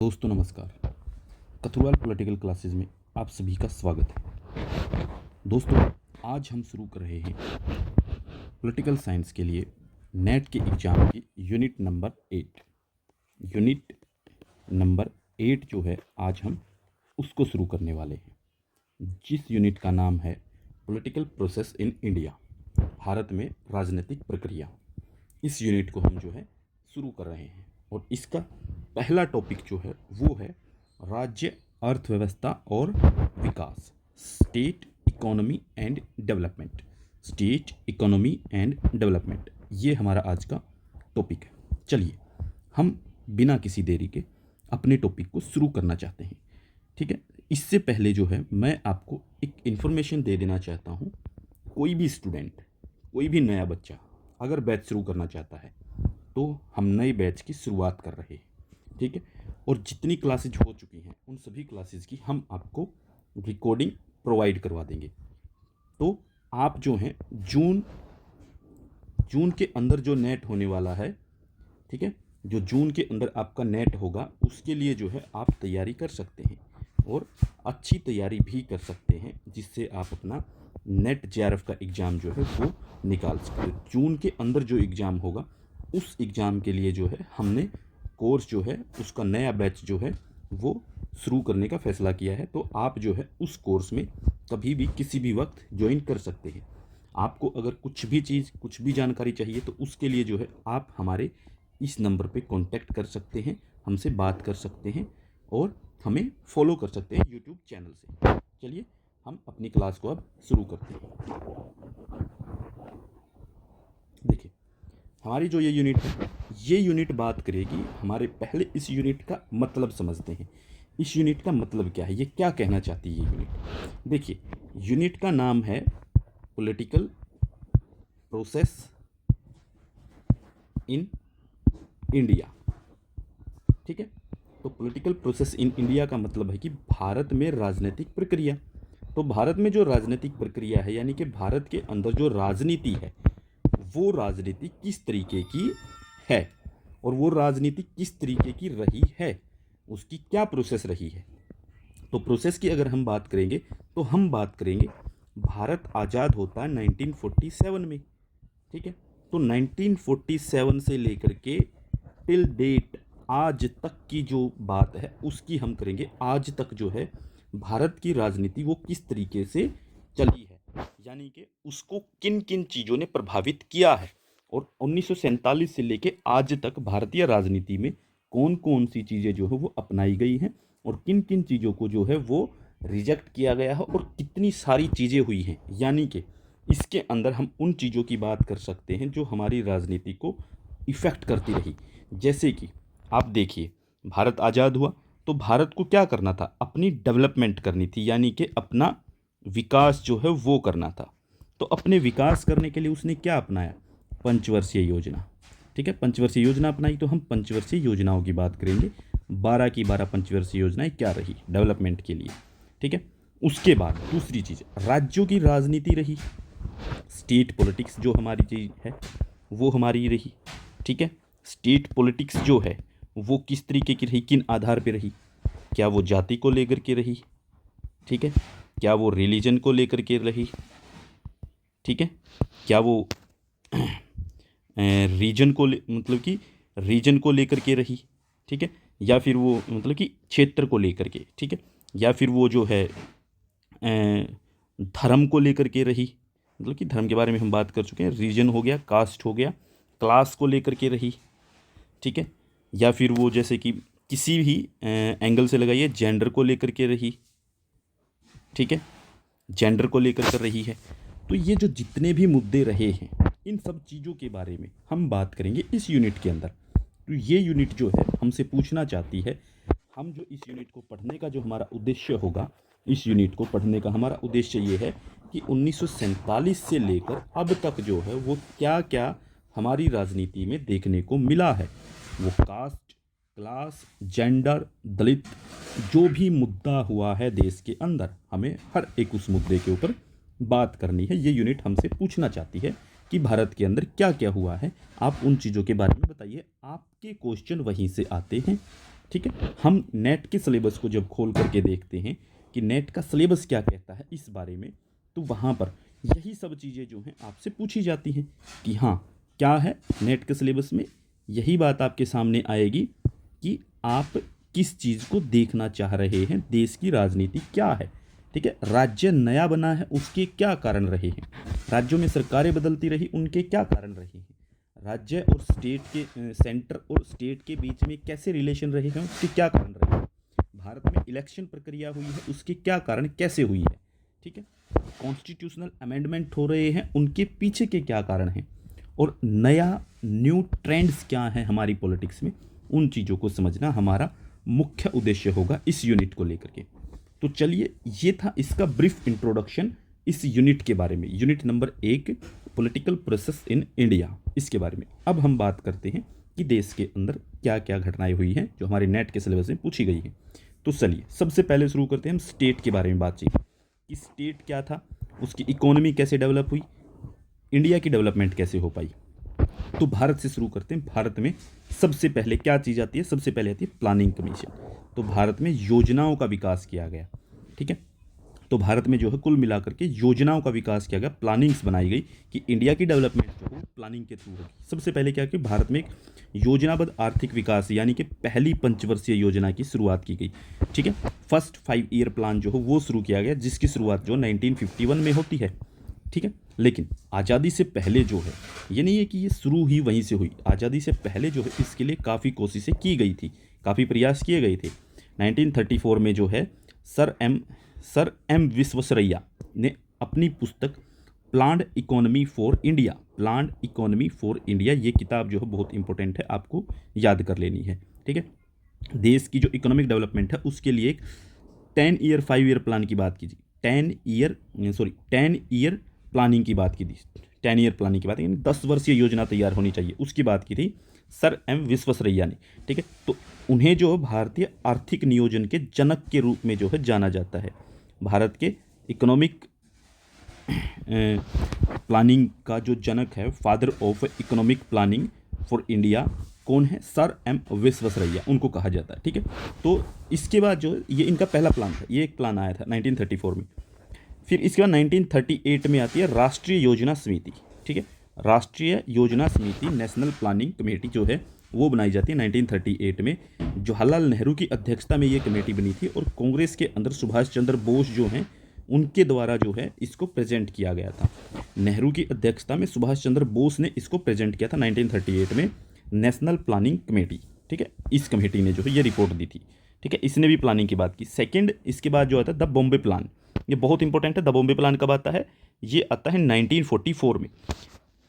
दोस्तों नमस्कार। कथुआल political classes में आप सभी का स्वागत है। दोस्तों आज हम शुरू कर रहे हैं पॉलिटिकल साइंस के लिए नेट के एग्ज़ाम की यूनिट नंबर 8। यूनिट नंबर 8 जो है आज हम उसको शुरू करने वाले हैं, जिस यूनिट का नाम है political process in India, Bharat में राजनीतिक प्रक्रिया। इस यूनिट को हम जो है शुरू कर रहे हैं और इसका पहला टॉपिक जो है वो है राज्य अर्थव्यवस्था और विकास, state economy and development. State economy and development ये हमारा आज का टॉपिक है। चलिए हम बिना किसी देरी के अपने टॉपिक को शुरू करना चाहते हैं। ठीक है, इससे पहले जो है मैं आपको एक इन्फॉर्मेशन दे देना चाहता हूँ। कोई भी स्टूडेंट, कोई भी नया बच्चा अगर बैच शुरू करना चाहता है तो हम नए बैच की शुरुआत कर रहे हैं। ठीक है, और जितनी क्लासेज हो चुकी हैं उन सभी क्लासेज की हम आपको रिकॉर्डिंग प्रोवाइड करवा देंगे। तो आप जो हैं जून के अंदर जो नेट होने वाला है, ठीक है, जो जून के अंदर आपका नेट होगा उसके लिए जो है आप तैयारी कर सकते हैं और अच्छी तैयारी भी कर सकते हैं, जिससे आप अपना नेट जेआरएफ का एग्ज़ाम जो है वो निकाल सकते हैं। जून के अंदर जो एग्ज़ाम होगा उस एग्ज़ाम के लिए जो है हमने कोर्स जो है उसका नया बैच जो है वो शुरू करने का फ़ैसला किया है। तो आप जो है उस कोर्स में कभी भी किसी भी वक्त ज्वाइन कर सकते हैं। आपको अगर कुछ भी चीज़, कुछ भी जानकारी चाहिए तो उसके लिए जो है आप हमारे इस नंबर पे कांटेक्ट कर सकते हैं, हमसे बात कर सकते हैं और हमें फॉलो कर सकते हैं यूट्यूब चैनल से। चलिए हम अपनी क्लास को अब शुरू करते हैं। देखिए हमारी जो ये यूनिट है, ये यूनिट बात करेगी हमारे, पहले इस यूनिट का मतलब समझते हैं। इस यूनिट का मतलब क्या है, ये क्या कहना चाहती है ये यूनिट। देखिए यूनिट का नाम है पॉलिटिकल प्रोसेस इन इंडिया। ठीक है, तो पॉलिटिकल प्रोसेस इन इंडिया का मतलब है कि भारत में राजनीतिक प्रक्रिया। तो भारत में जो राजनीतिक प्रक्रिया है, यानी कि भारत के अंदर जो राजनीति है वो राजनीति किस तरीके की है और वो राजनीति किस तरीके की रही है, उसकी क्या प्रोसेस रही है। तो प्रोसेस की अगर हम बात करेंगे तो हम बात करेंगे भारत आज़ाद होता है 1947 में। ठीक है, तो 1947 से लेकर के टिल डेट आज तक की जो बात है उसकी हम करेंगे। आज तक जो है भारत की राजनीति वो किस तरीके से चली है, यानी कि उसको किन किन चीज़ों ने प्रभावित किया है और 1947 से लेके आज तक भारतीय राजनीति में कौन कौन सी चीज़ें जो है वो अपनाई गई हैं और किन किन चीज़ों को जो है वो रिजेक्ट किया गया है और कितनी सारी चीज़ें हुई हैं। यानी कि इसके अंदर हम उन चीज़ों की बात कर सकते हैं जो हमारी राजनीति को इफ़ेक्ट करती रही। जैसे कि आप देखिए, भारत आज़ाद हुआ तो भारत को क्या करना था, अपनी डेवलपमेंट करनी थी, यानी कि अपना विकास जो है वो करना था। तो अपने विकास करने के लिए उसने क्या अपनाया, पंचवर्षीय योजना। ठीक है, पंचवर्षीय योजना अपनाई। तो हम पंचवर्षीय योजनाओं की बात करेंगे, 12 की 12 पंचवर्षीय योजनाएं क्या रही डेवलपमेंट के लिए। ठीक है, उसके बाद दूसरी चीज़ राज्यों की राजनीति रही, स्टेट पॉलिटिक्स जो हमारी चीज़ है वो हमारी रही। ठीक है, स्टेट पॉलिटिक्स जो है वो किस तरीके की रही, किन आधार पे रही, क्या वो जाति को लेकर के रही, ठीक है, क्या वो रिलीजन को लेकर के रही, ठीक है, क्या वो रीजन को मतलब कि रीजन को लेकर के रही, ठीक है, या फिर वो मतलब कि क्षेत्र को लेकर के, ठीक है, या फिर वो जो है धर्म को लेकर के रही, मतलब कि धर्म के बारे में हम बात कर चुके हैं। रीजन हो गया, कास्ट हो गया, क्लास को लेकर के रही, ठीक है, या फिर वो जैसे कि किसी भी एंगल से लगाइए, जेंडर को लेकर के रही, ठीक है, जेंडर को लेकर कर रही है। तो ये जो जितने भी मुद्दे रहे हैं इन सब चीज़ों के बारे में हम बात करेंगे इस यूनिट के अंदर। तो ये यूनिट जो है हमसे पूछना चाहती है, हम जो इस यूनिट को पढ़ने का जो हमारा उद्देश्य होगा, इस यूनिट को पढ़ने का हमारा उद्देश्य ये है कि 1947 से लेकर अब तक जो है वो क्या क्या हमारी राजनीति में देखने को मिला है। वो कास्ट, क्लास, जेंडर, दलित, जो भी मुद्दा हुआ है देश के अंदर, हमें हर एक उस मुद्दे के ऊपर बात करनी है। ये यूनिट हमसे पूछना चाहती है कि भारत के अंदर क्या क्या हुआ है, आप उन चीज़ों के बारे में बताइए। आपके क्वेश्चन वहीं से आते हैं, ठीक है, हम नेट के सिलेबस को जब खोल करके देखते हैं कि नेट का सिलेबस क्या कहता है इस बारे में, तो वहाँ पर यही सब चीज़ें जो हैं आपसे पूछी जाती हैं कि हाँ क्या है नेट के सिलेबस में। यही बात आपके सामने आएगी कि आप किस चीज़ को देखना चाह रहे हैं, देश की राजनीति क्या है। ठीक है, राज्य नया बना है उसके क्या कारण रहे हैं, राज्यों में सरकारें बदलती रही उनके क्या कारण रहे हैं, राज्य और स्टेट के सेंटर और स्टेट के बीच में कैसे रिलेशन रहे हैं उसके क्या कारण रहे हैं, भारत में इलेक्शन प्रक्रिया हुई है उसके क्या कारण कैसे हुई है। ठीक है, कॉन्स्टिट्यूशनल अमेंडमेंट हो रहे हैं उनके पीछे के क्या कारण हैं, और नया न्यू ट्रेंड्स क्या हैं हमारी पॉलिटिक्स में, उन चीज़ों को समझना हमारा मुख्य उद्देश्य होगा इस यूनिट को लेकर के। तो चलिए, ये था इसका ब्रीफ इंट्रोडक्शन इस यूनिट के बारे में, unit number 1 political process in India, इसके बारे में। अब हम बात करते हैं कि देश के अंदर क्या क्या घटनाएं हुई हैं जो हमारे नेट के सिलेबस में पूछी गई हैं। तो चलिए सबसे पहले शुरू करते हैं हम स्टेट के बारे में बातचीत कि स्टेट क्या था, उसकी इकोनॉमी कैसे डेवलप हुई, इंडिया की डेवलपमेंट कैसे हो पाई। तो भारत से शुरू करते हैं। भारत में सबसे पहले क्या चीज़ आती है, सबसे पहले आती है प्लानिंग कमीशन। तो भारत में योजनाओं का विकास किया गया। ठीक है, तो भारत में जो है कुल मिलाकर के योजनाओं का विकास किया गया, प्लानिंग्स बनाई गई कि इंडिया की डेवलपमेंट जो है प्लानिंग के थ्रू होगी। सबसे पहले क्या कि भारत में एक योजनाबद्ध आर्थिक विकास यानी कि पहली पंचवर्षीय योजना की शुरुआत की गई। ठीक है, फर्स्ट 5 ईयर प्लान जो है वो शुरू किया गया, जिसकी शुरुआत जो 1951 में होती है। ठीक है, लेकिन आज़ादी से पहले जो है, ये नहीं है कि ये शुरू ही वहीं से हुई, आज़ादी से पहले जो है इसके लिए काफ़ी कोशिशें की गई थी, काफ़ी प्रयास किए गए थे। 1934 में जो है सर एम विश्वेश्वरैया ने अपनी पुस्तक planned economy for India, planned economy for India, ये किताब जो है बहुत इंपॉर्टेंट है, आपको याद कर लेनी है। ठीक है, देश की जो इकोनॉमिक डेवलपमेंट है उसके लिए एक 10 ईयर 5 ईयर प्लान की बात कीजिए, 10 ईयर प्लानिंग की बात की थी, 10 ईयर प्लानिंग की बात, यानी 10 वर्षीय योजना तैयार होनी चाहिए, उसकी बात की थी सर एम विश्वेश्वरैया ने। ठीक है, तो उन्हें जो भारतीय आर्थिक नियोजन के जनक के रूप में जो है जाना जाता है। भारत के इकोनॉमिक प्लानिंग का जो जनक है, father of economic planning for India कौन है, सर एम विश्वेश्वरैया उनको कहा जाता है। ठीक है, तो इसके बाद जो ये इनका पहला प्लान था, ये एक प्लान आया था 1934 में। फिर इसके बाद 1938 में आती है राष्ट्रीय योजना समिति। ठीक है, राष्ट्रीय योजना समिति, नेशनल प्लानिंग कमेटी जो है वो बनाई जाती है 1938 में। जवाहरलाल नेहरू की अध्यक्षता में ये कमेटी बनी थी और कांग्रेस के अंदर सुभाष चंद्र बोस जो हैं उनके द्वारा जो है इसको प्रेजेंट किया गया था। नेहरू की अध्यक्षता में सुभाष चंद्र बोस ने इसको प्रेजेंट किया था 1938 में, नेशनल प्लानिंग कमेटी। ठीक है, इस कमेटी ने जो है ये रिपोर्ट दी थी। ठीक है, इसने भी प्लानिंग की बात की। सेकंड, इसके बाद जो आता है द बॉम्बे प्लान, ये बहुत इंपॉर्टेंट है। द बॉम्बे प्लान कब आता है, ये आता है 1944 में।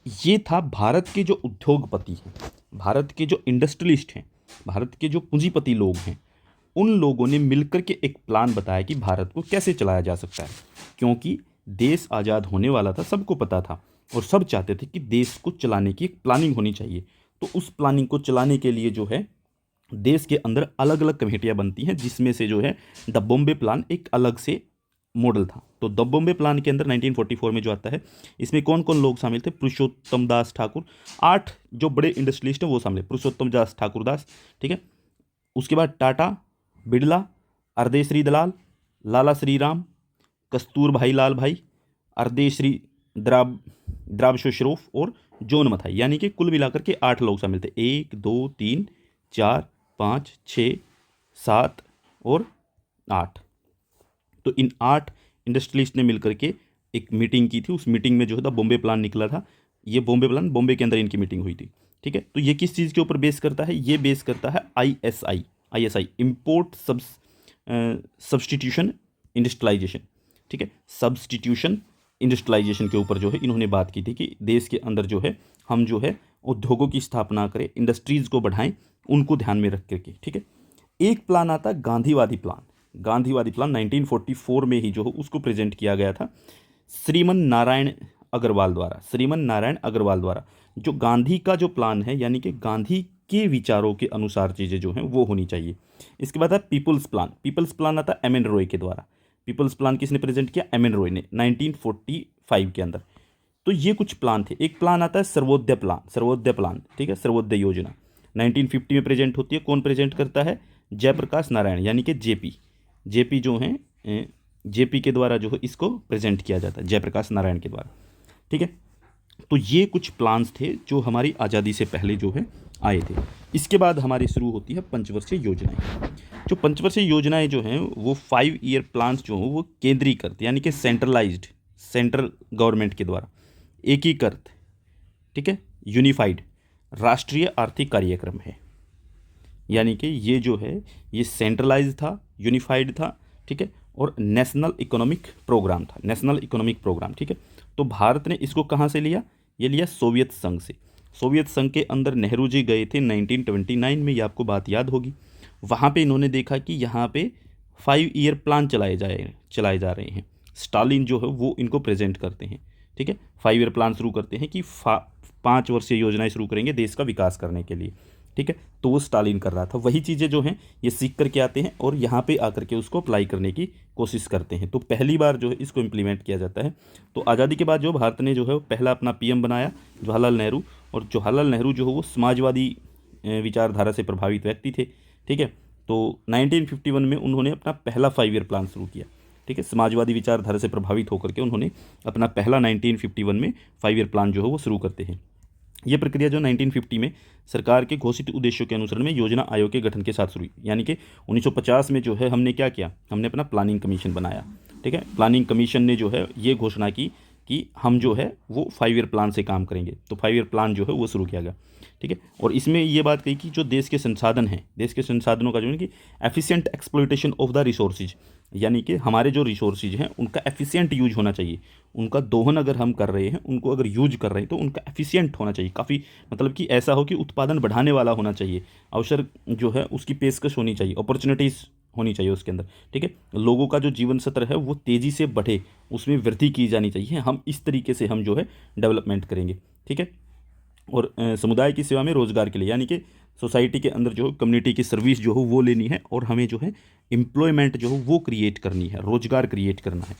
ये था भारत के जो उद्योगपति हैं, भारत के जो इंडस्ट्रियलिस्ट हैं, भारत के जो पूंजीपति लोग हैं, उन लोगों ने मिलकर के एक प्लान बताया कि भारत को कैसे चलाया जा सकता है। क्योंकि देश आज़ाद होने वाला था, सबको पता था, और सब चाहते थे कि देश को चलाने की एक प्लानिंग होनी चाहिए। तो उस प्लानिंग को चलाने के लिए जो है देश के अंदर अलग अलग कमेटियाँ बनती हैं, जिसमें से जो है द बॉम्बे प्लान एक अलग से मॉडल था। तो द बॉम्बे प्लान के अंदर 1944 में जो आता है, इसमें कौन कौन लोग शामिल थे, पुरुषोत्तम दास ठाकुर, 8 जो बड़े इंडस्ट्रियलिस्ट हैं वो शामिल, पुरुषोत्तम दास ठाकुर दास। ठीक है, उसके बाद टाटा, बिड़ला, अर्देश्री दलाल, लाला श्रीराम, कस्तूर भाई लाल भाई, अर्देश्री द्राबशोश्रोफ और जॉन मथाई, यानी कि कुल मिलाकर के 8 लोग शामिल थे। 1 2 3 4 5 6 7 और 8। तो इन 8 इंडस्ट्रियलिस्ट ने मिलकर के एक मीटिंग की थी। उस मीटिंग में जो है द बॉम्बे प्लान निकला था। ये बॉम्बे प्लान बॉम्बे के अंदर इनकी मीटिंग हुई थी। ठीक है, तो ये किस चीज़ के ऊपर बेस करता है, ये बेस करता है ISI, इम्पोर्ट सब्सटीट्यूशन इंडस्ट्रियलाइजेशन। ठीक है, सब्सटीट्यूशन इंडस्ट्रियलाइजेशन के ऊपर जो है इन्होंने बात की थी कि देश के अंदर जो है हम जो है उद्योगों की स्थापना करें, इंडस्ट्रीज़ को बढ़ाएं, उनको ध्यान में रख करके। ठीक है, एक प्लान आता है गांधीवादी प्लान। गांधीवादी प्लान 1944 में ही जो है उसको प्रेजेंट किया गया था श्रीमन नारायण अग्रवाल द्वारा। जो गांधी का जो प्लान है, यानी कि गांधी के विचारों के अनुसार चीज़ें जो हैं वो होनी चाहिए। इसके बाद है पीपल्स प्लान आता है एम एन रॉय के द्वारा। पीपल्स प्लान किसने प्रेजेंट किया, एम एन रॉय ने 1945 के अंदर। तो ये कुछ प्लान थे। एक प्लान आता है सर्वोदय प्लान। ठीक है, सर्वोदय योजना 1950 में प्रेजेंट होती है। कौन प्रेजेंट करता है, जयप्रकाश नारायण यानी कि जेपी जो हैं, जेपी के द्वारा जो है इसको प्रेजेंट किया जाता है, जयप्रकाश नारायण के द्वारा। ठीक है, तो ये कुछ प्लान्स थे जो हमारी आज़ादी से पहले जो है आए थे। इसके बाद हमारी शुरू होती है पंचवर्षीय योजनाएं। जो पंचवर्षीय योजनाएं जो हैं वो 5 ईयर प्लान्स जो हैं वो केंद्रीकृत यानी कि सेंट्रलाइज्ड, सेंट्रल गवर्नमेंट के द्वारा एकीकृत, ठीक है, यूनिफाइड राष्ट्रीय आर्थिक कार्यक्रम है। यानी कि ये जो है ये सेंट्रलाइज था, यूनिफाइड था, ठीक है, और नेशनल इकोनॉमिक प्रोग्राम था, नेशनल इकोनॉमिक प्रोग्राम। ठीक है, तो भारत ने इसको कहाँ से लिया? ये लिया सोवियत संघ से। सोवियत संघ के अंदर नेहरू जी गए थे 1929 में, ये आपको बात याद होगी। वहाँ पे इन्होंने देखा कि यहाँ पे 5 ईयर प्लान चलाए जा रहे हैं। स्टालिन जो है वो इनको प्रेजेंट करते हैं। ठीक है, 5 ईयर प्लान शुरू करते हैं कि 5 वर्षीय योजनाएं शुरू करेंगे देश का विकास करने के लिए। ठीक है, तो वो स्टालिन कर रहा था। वही चीज़ें जो हैं ये सीख करके आते हैं और यहाँ पे आकर के उसको अप्लाई करने की कोशिश करते हैं। तो पहली बार जो है इसको इम्प्लीमेंट किया जाता है। तो आज़ादी के बाद जो भारत ने जो है पहला अपना पीएम बनाया जवाहरलाल नेहरू, और जवाहरलाल नेहरू जो है वो समाजवादी विचारधारा से प्रभावित व्यक्ति थे। ठीक है, तो 1951 में उन्होंने अपना पहला 5 ईयर प्लान शुरू किया। ठीक है, समाजवादी विचारधारा से प्रभावित होकर के उन्होंने अपना पहला 1951 में 5 ईयर प्लान जो है वो शुरू करते हैं। ये प्रक्रिया जो 1950 में सरकार के घोषित उद्देश्यों के अनुसरण में योजना आयोग के गठन के साथ शुरू हुई। यानी कि 1950 में जो है हमने क्या किया, हमने अपना प्लानिंग कमीशन बनाया। ठीक है, प्लानिंग कमीशन ने जो है ये घोषणा की कि हम जो है वो 5 ईयर प्लान से काम करेंगे। तो 5 ईयर प्लान जो है वो शुरू किया गया। ठीक है, और इसमें ये बात कही कि जो देश के संसाधन हैं, देश के संसाधनों का जो है कि efficient exploitation of the resources, यानी कि हमारे जो रिसोर्सेज हैं उनका एफिशिएंट यूज होना चाहिए। उनका दोहन अगर हम कर रहे हैं, उनको अगर यूज कर रहे हैं तो उनका एफिशिएंट होना चाहिए, काफ़ी मतलब कि ऐसा हो कि उत्पादन बढ़ाने वाला होना चाहिए, अवसर जो है उसकी पेशकश होनी चाहिए, अपॉर्चुनिटीज़ होनी चाहिए उसके अंदर। ठीक है, लोगों का जो जीवन स्तर है वो तेज़ी से बढ़े, उसमें वृद्धि की जानी चाहिए। हम इस तरीके से हम जो है डेवलपमेंट करेंगे। ठीक है, और समुदाय की सेवा में रोज़गार के लिए, यानी कि सोसाइटी के अंदर जो कम्युनिटी की सर्विस जो हो वो लेनी है, और हमें जो है एम्प्लॉयमेंट जो हो वो क्रिएट करनी है, रोज़गार क्रिएट करना है।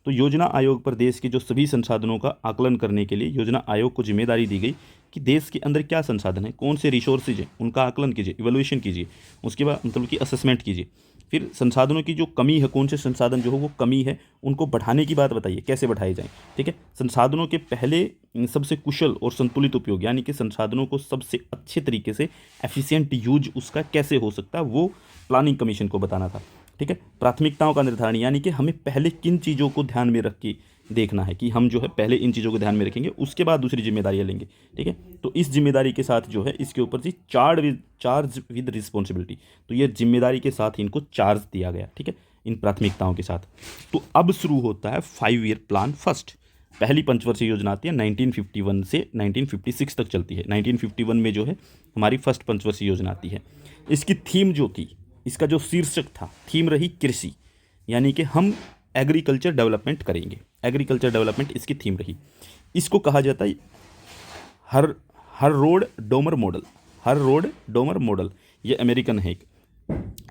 तो योजना आयोग पर देश के जो सभी संसाधनों का आकलन करने के लिए योजना आयोग को जिम्मेदारी दी गई कि देश के अंदर क्या संसाधन है, कौन से रिसोर्सेज हैं, उनका आकलन कीजिए, इवैल्यूएशन कीजिए, उसके बाद मतलब कि असेसमेंट कीजिए। फिर संसाधनों की जो कमी है, कौन से संसाधन जो हो वो कमी है, उनको बढ़ाने की बात बताइए, कैसे बढ़ाए जाएं। ठीक है, संसाधनों के पहले सबसे कुशल और संतुलित उपयोग, यानी कि संसाधनों को सबसे अच्छे तरीके से एफिशिएंट यूज उसका कैसे हो सकता है, वो प्लानिंग कमीशन को बताना था। ठीक है, प्राथमिकताओं का निर्धारण, यानी कि हमें पहले किन चीज़ों को ध्यान में रख के देखना है कि हम जो है पहले इन चीज़ों को ध्यान में रखेंगे, उसके बाद दूसरी जिम्मेदारियां लेंगे। ठीक है, तो इस जिम्मेदारी के साथ जो है इसके ऊपर जी चार्ज विद रिस्पॉन्सिबिलिटी, तो ये जिम्मेदारी के साथ इनको चार्ज दिया गया। ठीक है, इन प्राथमिकताओं के साथ। तो अब शुरू होता है 5 ईयर प्लान फर्स्ट। पहली पंचवर्षीय योजना आती है 1951 से 1956 तक चलती है। 1951 में जो है हमारी फर्स्ट पंचवर्षीय योजना आती है। इसकी थीम जो थी, इसका जो शीर्षक था, थीम रही कृषि, यानी कि हम एग्रीकल्चर डेवलपमेंट करेंगे। एग्रीकल्चर डेवलपमेंट इसकी थीम रही। इसको कहा जाता है हर रोड डोमर मॉडल। हर रोड डोमर मॉडल ये अमेरिकन है,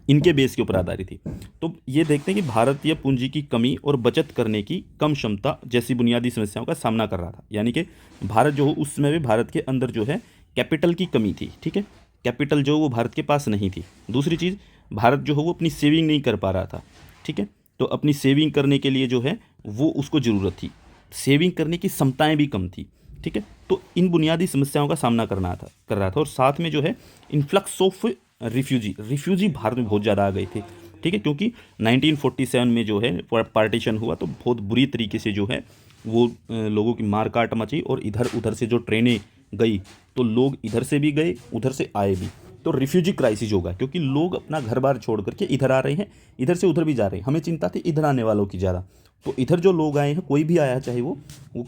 इनके बेस के ऊपर आधारित थी। तो ये देखते हैं कि भारतीय पूंजी की कमी और बचत करने की कम क्षमता जैसी बुनियादी समस्याओं का सामना कर रहा था। यानी कि भारत जो उस समय भी भारत के अंदर जो है कैपिटल की कमी थी। ठीक है, कैपिटल जो वो भारत के पास नहीं थी। दूसरी चीज़, भारत जो है वो अपनी सेविंग नहीं कर पा रहा था। ठीक है, तो अपनी सेविंग करने के लिए जो है वो उसको ज़रूरत थी, सेविंग करने की क्षमताएँ भी कम थी। ठीक है, तो इन बुनियादी समस्याओं का सामना कर रहा था। और साथ में जो है इन्फ्लक्स ऑफ रिफ्यूजी भारत में बहुत ज़्यादा आ गए थे। ठीक है, क्योंकि 1947 में जो है पार्टीशन हुआ तो बहुत बुरी तरीके से जो है वो लोगों की मार काट मची, और इधर उधर से जो ट्रेनें गई तो लोग इधर से भी गए, उधर से आए भी। तो रिफ्यूजी क्राइसिस होगा, क्योंकि लोग अपना घर बार छोड़ करके इधर आ रहे हैं, इधर से उधर भी जा रहे हैं। हमें चिंता थी इधर आने वालों की ज़्यादा। तो इधर जो लोग आए हैं, कोई भी आया, चाहे वो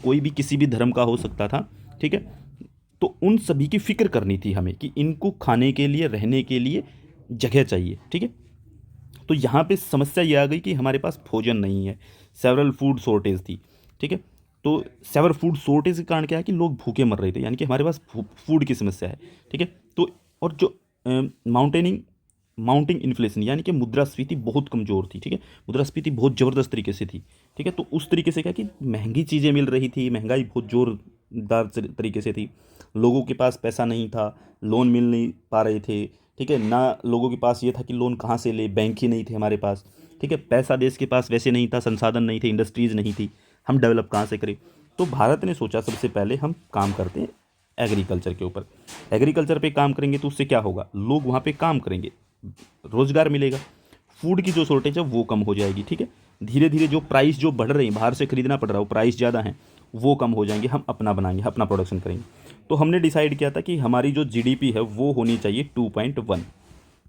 कोई भी किसी भी धर्म का हो सकता था। ठीक है, तो उन सभी की फिक्र करनी थी हमें कि इनको खाने के लिए, रहने के लिए जगह चाहिए। ठीक है, तो यहाँ पे समस्या ये आ गई कि हमारे पास भोजन नहीं है, सेवरल फूड शॉर्टेज थी। ठीक है, तो सेवरल फूड शॉर्टेज के कारण क्या है कि लोग भूखे मर रहे थे, यानी कि हमारे पास फूड की समस्या है। ठीक है, तो और जो माउंटिंग इन्फ्लेशन, यानी कि मुद्रास्फीति बहुत कमज़ोर थी। ठीक है, मुद्रास्फीति बहुत ज़बरदस्त तरीके से थी। ठीक है, तो उस तरीके से क्या कि महंगी चीज़ें मिल रही थी, महंगाई बहुत ज़ोरदार तरीके से थी, लोगों के पास पैसा नहीं था, लोन मिल नहीं पा रहे थे, ठीक है ना, लोगों के पास ये था कि लोन कहाँ से ले, बैंक ही नहीं थे हमारे पास, ठीक है, पैसा देश के पास वैसे नहीं था, संसाधन नहीं थे, इंडस्ट्रीज़ नहीं थी, हम डेवलप कहाँ से करें। तो भारत ने सोचा सबसे पहले हम काम करते हैं एग्रीकल्चर के ऊपर। एग्रीकल्चर पे काम करेंगे तो उससे क्या होगा, लोग वहाँ पे काम करेंगे, रोज़गार मिलेगा, फूड की जो शॉर्टेज है वो कम हो जाएगी, ठीक है, धीरे धीरे जो प्राइस जो बढ़ रही है, बाहर से खरीदना पड़ रहा है, वो प्राइस ज़्यादा है, वो कम हो जाएंगे, हम अपना बनाएंगे, अपना प्रोडक्शन करेंगे। तो हमने डिसाइड किया था कि हमारी जो जीडीपी है वो होनी चाहिए 2.1,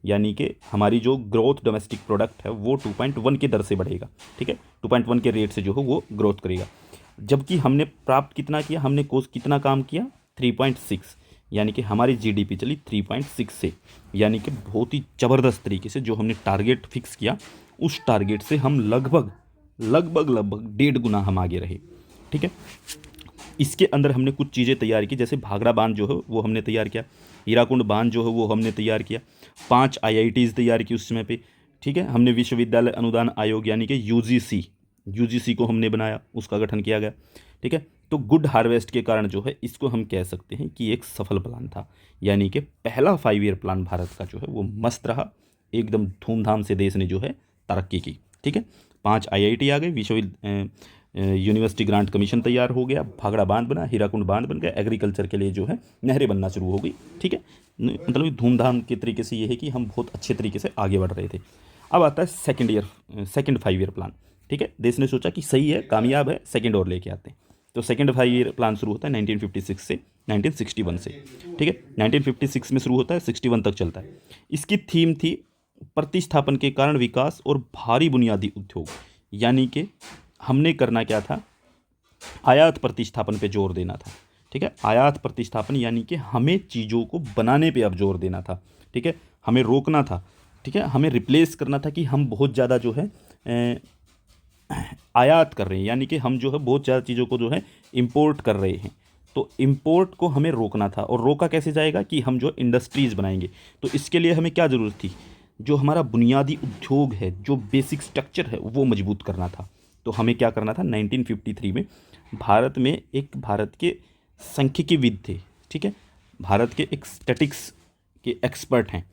यानी कि हमारी जो ग्रोथ डोमेस्टिक प्रोडक्ट है वो 2.1 की दर से बढ़ेगा, ठीक है, 2.1 के रेट से जो है वो ग्रोथ करेगा। जबकि हमने प्राप्त कितना किया, हमने कोस कितना काम किया, 3.6, यानी कि हमारी जीडीपी चली 3.6 से, यानी कि बहुत ही ज़बरदस्त तरीके से जो हमने टारगेट फिक्स किया उस टारगेट से हम लगभग लगभग लगभग 1.5 गुना हम आगे रहे, ठीक है। इसके अंदर हमने कुछ चीज़ें तैयार की, जैसे भाखड़ा बांध जो है वो हमने तैयार किया, हीराकुंड बांध जो है वो हमने तैयार किया, 5 आईआईटीज़ तैयार की उस समय पे, ठीक है। हमने विश्वविद्यालय अनुदान आयोग यानी कि यूजीसी को हमने बनाया, उसका गठन किया गया, ठीक है। तो गुड हार्वेस्ट के कारण जो है इसको हम कह सकते हैं कि एक सफल प्लान था, यानी कि पहला 5 ईयर प्लान भारत का जो है वो मस्त रहा, एकदम धूमधाम से देश ने जो है तरक्की की, ठीक है। 5 आईआईटी आ गए, यूनिवर्सिटी ग्रांट कमीशन तैयार हो गया, भाखड़ा बांध बना, हीराकुंड बांध बन गया, एग्रीकल्चर के लिए जो है नहरें बनना शुरू हो गई, ठीक है। मतलब धूमधाम के तरीके से ये है कि हम बहुत अच्छे तरीके से आगे बढ़ रहे थे। अब आता है सेकंड 5 ईयर प्लान, ठीक है। देश ने सोचा कि सही है, कामयाब है, सेकंड और लेके आते हैं। तो सेकंड 5 ईयर प्लान शुरू होता है 1956 से 1961 से, ठीक है। 1956 में शुरू होता है, 61 तक चलता है। इसकी थीम थी प्रतिस्थापन के कारण विकास और भारी बुनियादी उद्योग, यानी कि हमने करना क्या था, आयात प्रतिस्थापन पे जोर देना था, ठीक है। आयात प्रतिस्थापन यानी कि हमें चीज़ों को बनाने पे अब जोर देना था, ठीक है, हमें रोकना था, ठीक है, हमें रिप्लेस करना था कि हम बहुत ज़्यादा जो है आयात कर रहे हैं, यानी कि हम जो है बहुत ज़्यादा चीज़ों को जो है इंपोर्ट कर रहे हैं। तो इंपोर्ट को हमें रोकना था, और रोका कैसे जाएगा कि हम जो इंडस्ट्रीज़ बनाएंगे। तो इसके लिए हमें क्या ज़रूरत थी, जो हमारा बुनियादी उद्योग है, जो बेसिक स्ट्रक्चर है वो मजबूत करना था। तो हमें क्या करना था, 1953 में भारत के सांख्यिकीविद थे, ठीक है, भारत के एक स्टैटिक्स के एक्सपर्ट हैं,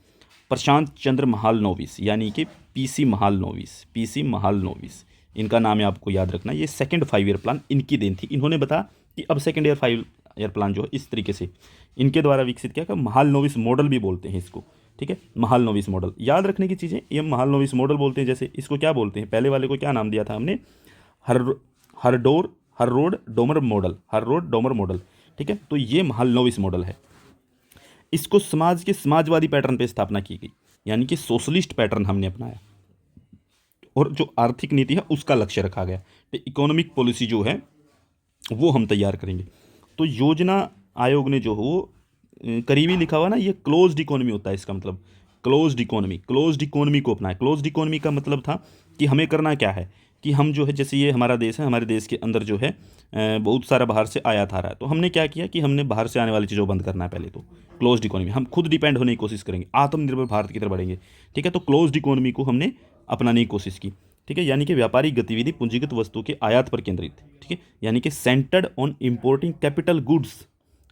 प्रशांत चंद्र महालनोबिस, यानी कि पीसी महालनोबिस, इनका नाम है, आपको याद रखना। ये सेकंड 5 ईयर प्लान इनकी देन थी। इन्होंने बताया कि अब सेकंड 5 ईयर प्लान जो है इस तरीके से इनके द्वारा विकसित किया, महालनोबिस मॉडल भी बोलते हैं इसको, ठीक है। महालनोबिस मॉडल याद रखने की चीज़ें, ये महालनोबिस मॉडल बोलते हैं। जैसे इसको क्या बोलते हैं, पहले वाले को क्या नाम दिया था हमने, हर हर रोड डोमर मॉडल, ठीक है। तो ये महालनोबिस मॉडल है। इसको समाज के समाजवादी पैटर्न पे स्थापना की गई, यानी कि सोशलिस्ट पैटर्न हमने अपनाया, और जो आर्थिक नीति है उसका लक्ष्य रखा गया। तो इकोनॉमिक पॉलिसी जो है वो हम तैयार करेंगे। तो योजना आयोग ने जो हो करीबी लिखा हुआ ना, ये क्लोज्ड इकोनॉमी होता है, इसका मतलब क्लोज्ड इकोनॉमी को अपनाए। क्लोज्ड इकोनॉमी का मतलब था कि हमें करना क्या है कि हम जो है, जैसे ये हमारा देश है, हमारे देश के अंदर जो है बहुत सारा बाहर से आयात आ रहा है। तो हमने क्या किया कि हमने बाहर से आने वाली चीज़ों को बंद करना है। पहले तो क्लोज्ड इकोनॉमी, हम खुद डिपेंड होने की कोशिश करेंगे, आत्मनिर्भर भारत की तरफ बढ़ेंगे, ठीक है। तो क्लोज्ड इकोनॉमी को हमने अपनाने की कोशिश की, ठीक है, यानी कि व्यापारिक गतिविधि पूंजीगत वस्तु के आयात पर केंद्रित, ठीक है, यानी कि centred on importing capital goods.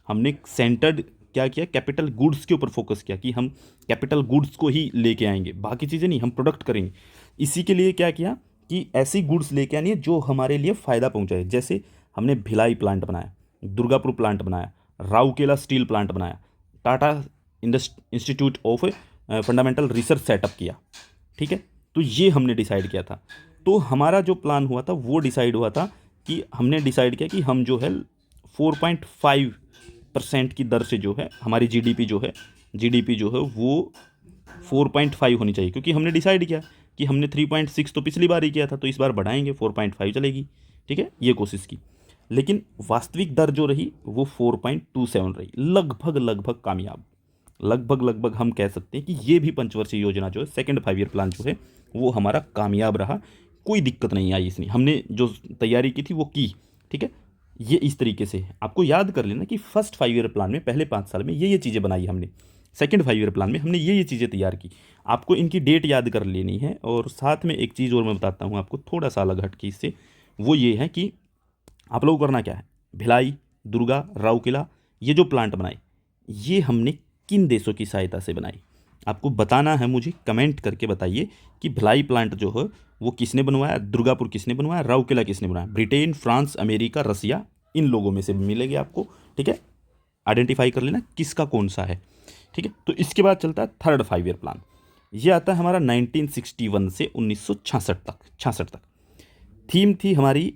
हमने सेंटर्ड क्या किया, कैपिटल गुड्स के ऊपर फोकस किया कि हम कैपिटल गुड्स को ही लेके आएंगे, बाकी चीज़ें नहीं, हम प्रोडक्ट करेंगे। इसी के लिए क्या किया कि ऐसी गुड्स लेके आनी है जो हमारे लिए फ़ायदा पहुंचाए। जैसे हमने भिलाई प्लांट बनाया, दुर्गापुर प्लांट बनाया, राउरकेला स्टील प्लांट बनाया, Tata institute of fundamental research setup किया, ठीक है। तो ये हमने डिसाइड किया था। तो हमारा जो प्लान हुआ था वो डिसाइड हुआ था कि हमने डिसाइड किया कि हम जो है 4.5% की दर से जो है हमारी जीडीपी जो है वो 4.5 होनी चाहिए, क्योंकि हमने डिसाइड किया कि हमने 3.6 तो पिछली बार ही किया था, तो इस बार बढ़ाएंगे, 4.5 चलेगी, ठीक है, ये कोशिश की। लेकिन वास्तविक दर जो रही वो 4.27 रही, लगभग कामयाब, लगभग हम कह सकते हैं कि ये भी पंचवर्षीय योजना जो है, सेकंड 5 ईयर प्लान जो है वो हमारा कामयाब रहा। कोई दिक्कत नहीं आई इसमें, हमने जो तैयारी की थी वो की, ठीक है। ये इस तरीके से आपको याद कर लेना कि फर्स्ट 5 ईयर प्लान में पहले 5 साल में ये चीज़ें बनाई हमने, सेकंड 5 ईयर प्लान में हमने ये चीज़ें तैयार की। आपको इनकी डेट याद कर लेनी है। और साथ में एक चीज़ और मैं बताता हूँ आपको, थोड़ा सा अलग हट के इससे, वो ये है कि आप लोगों को करना क्या है, भिलाई, दुर्गा, राउरकेला, ये जो प्लांट बनाए ये हमने किन देशों की सहायता से बनाई, आपको बताना है, मुझे कमेंट करके बताइए कि भिलाई प्लांट जो है वो किसने बनवाया, दुर्गापुर किसने बनवाया, राउरकेला किसने बनवाया। ब्रिटेन, फ्रांस, अमेरिका, रसिया, इन लोगों में से मिलेगी आपको। ठीक है, आइडेंटिफाई कर लेना किसका कौन सा है। ठीक है, तो इसके बाद चलता है थर्ड 5 ईयर प्लान। ये आता है हमारा 1961 से 1966 तक। थीम थी हमारी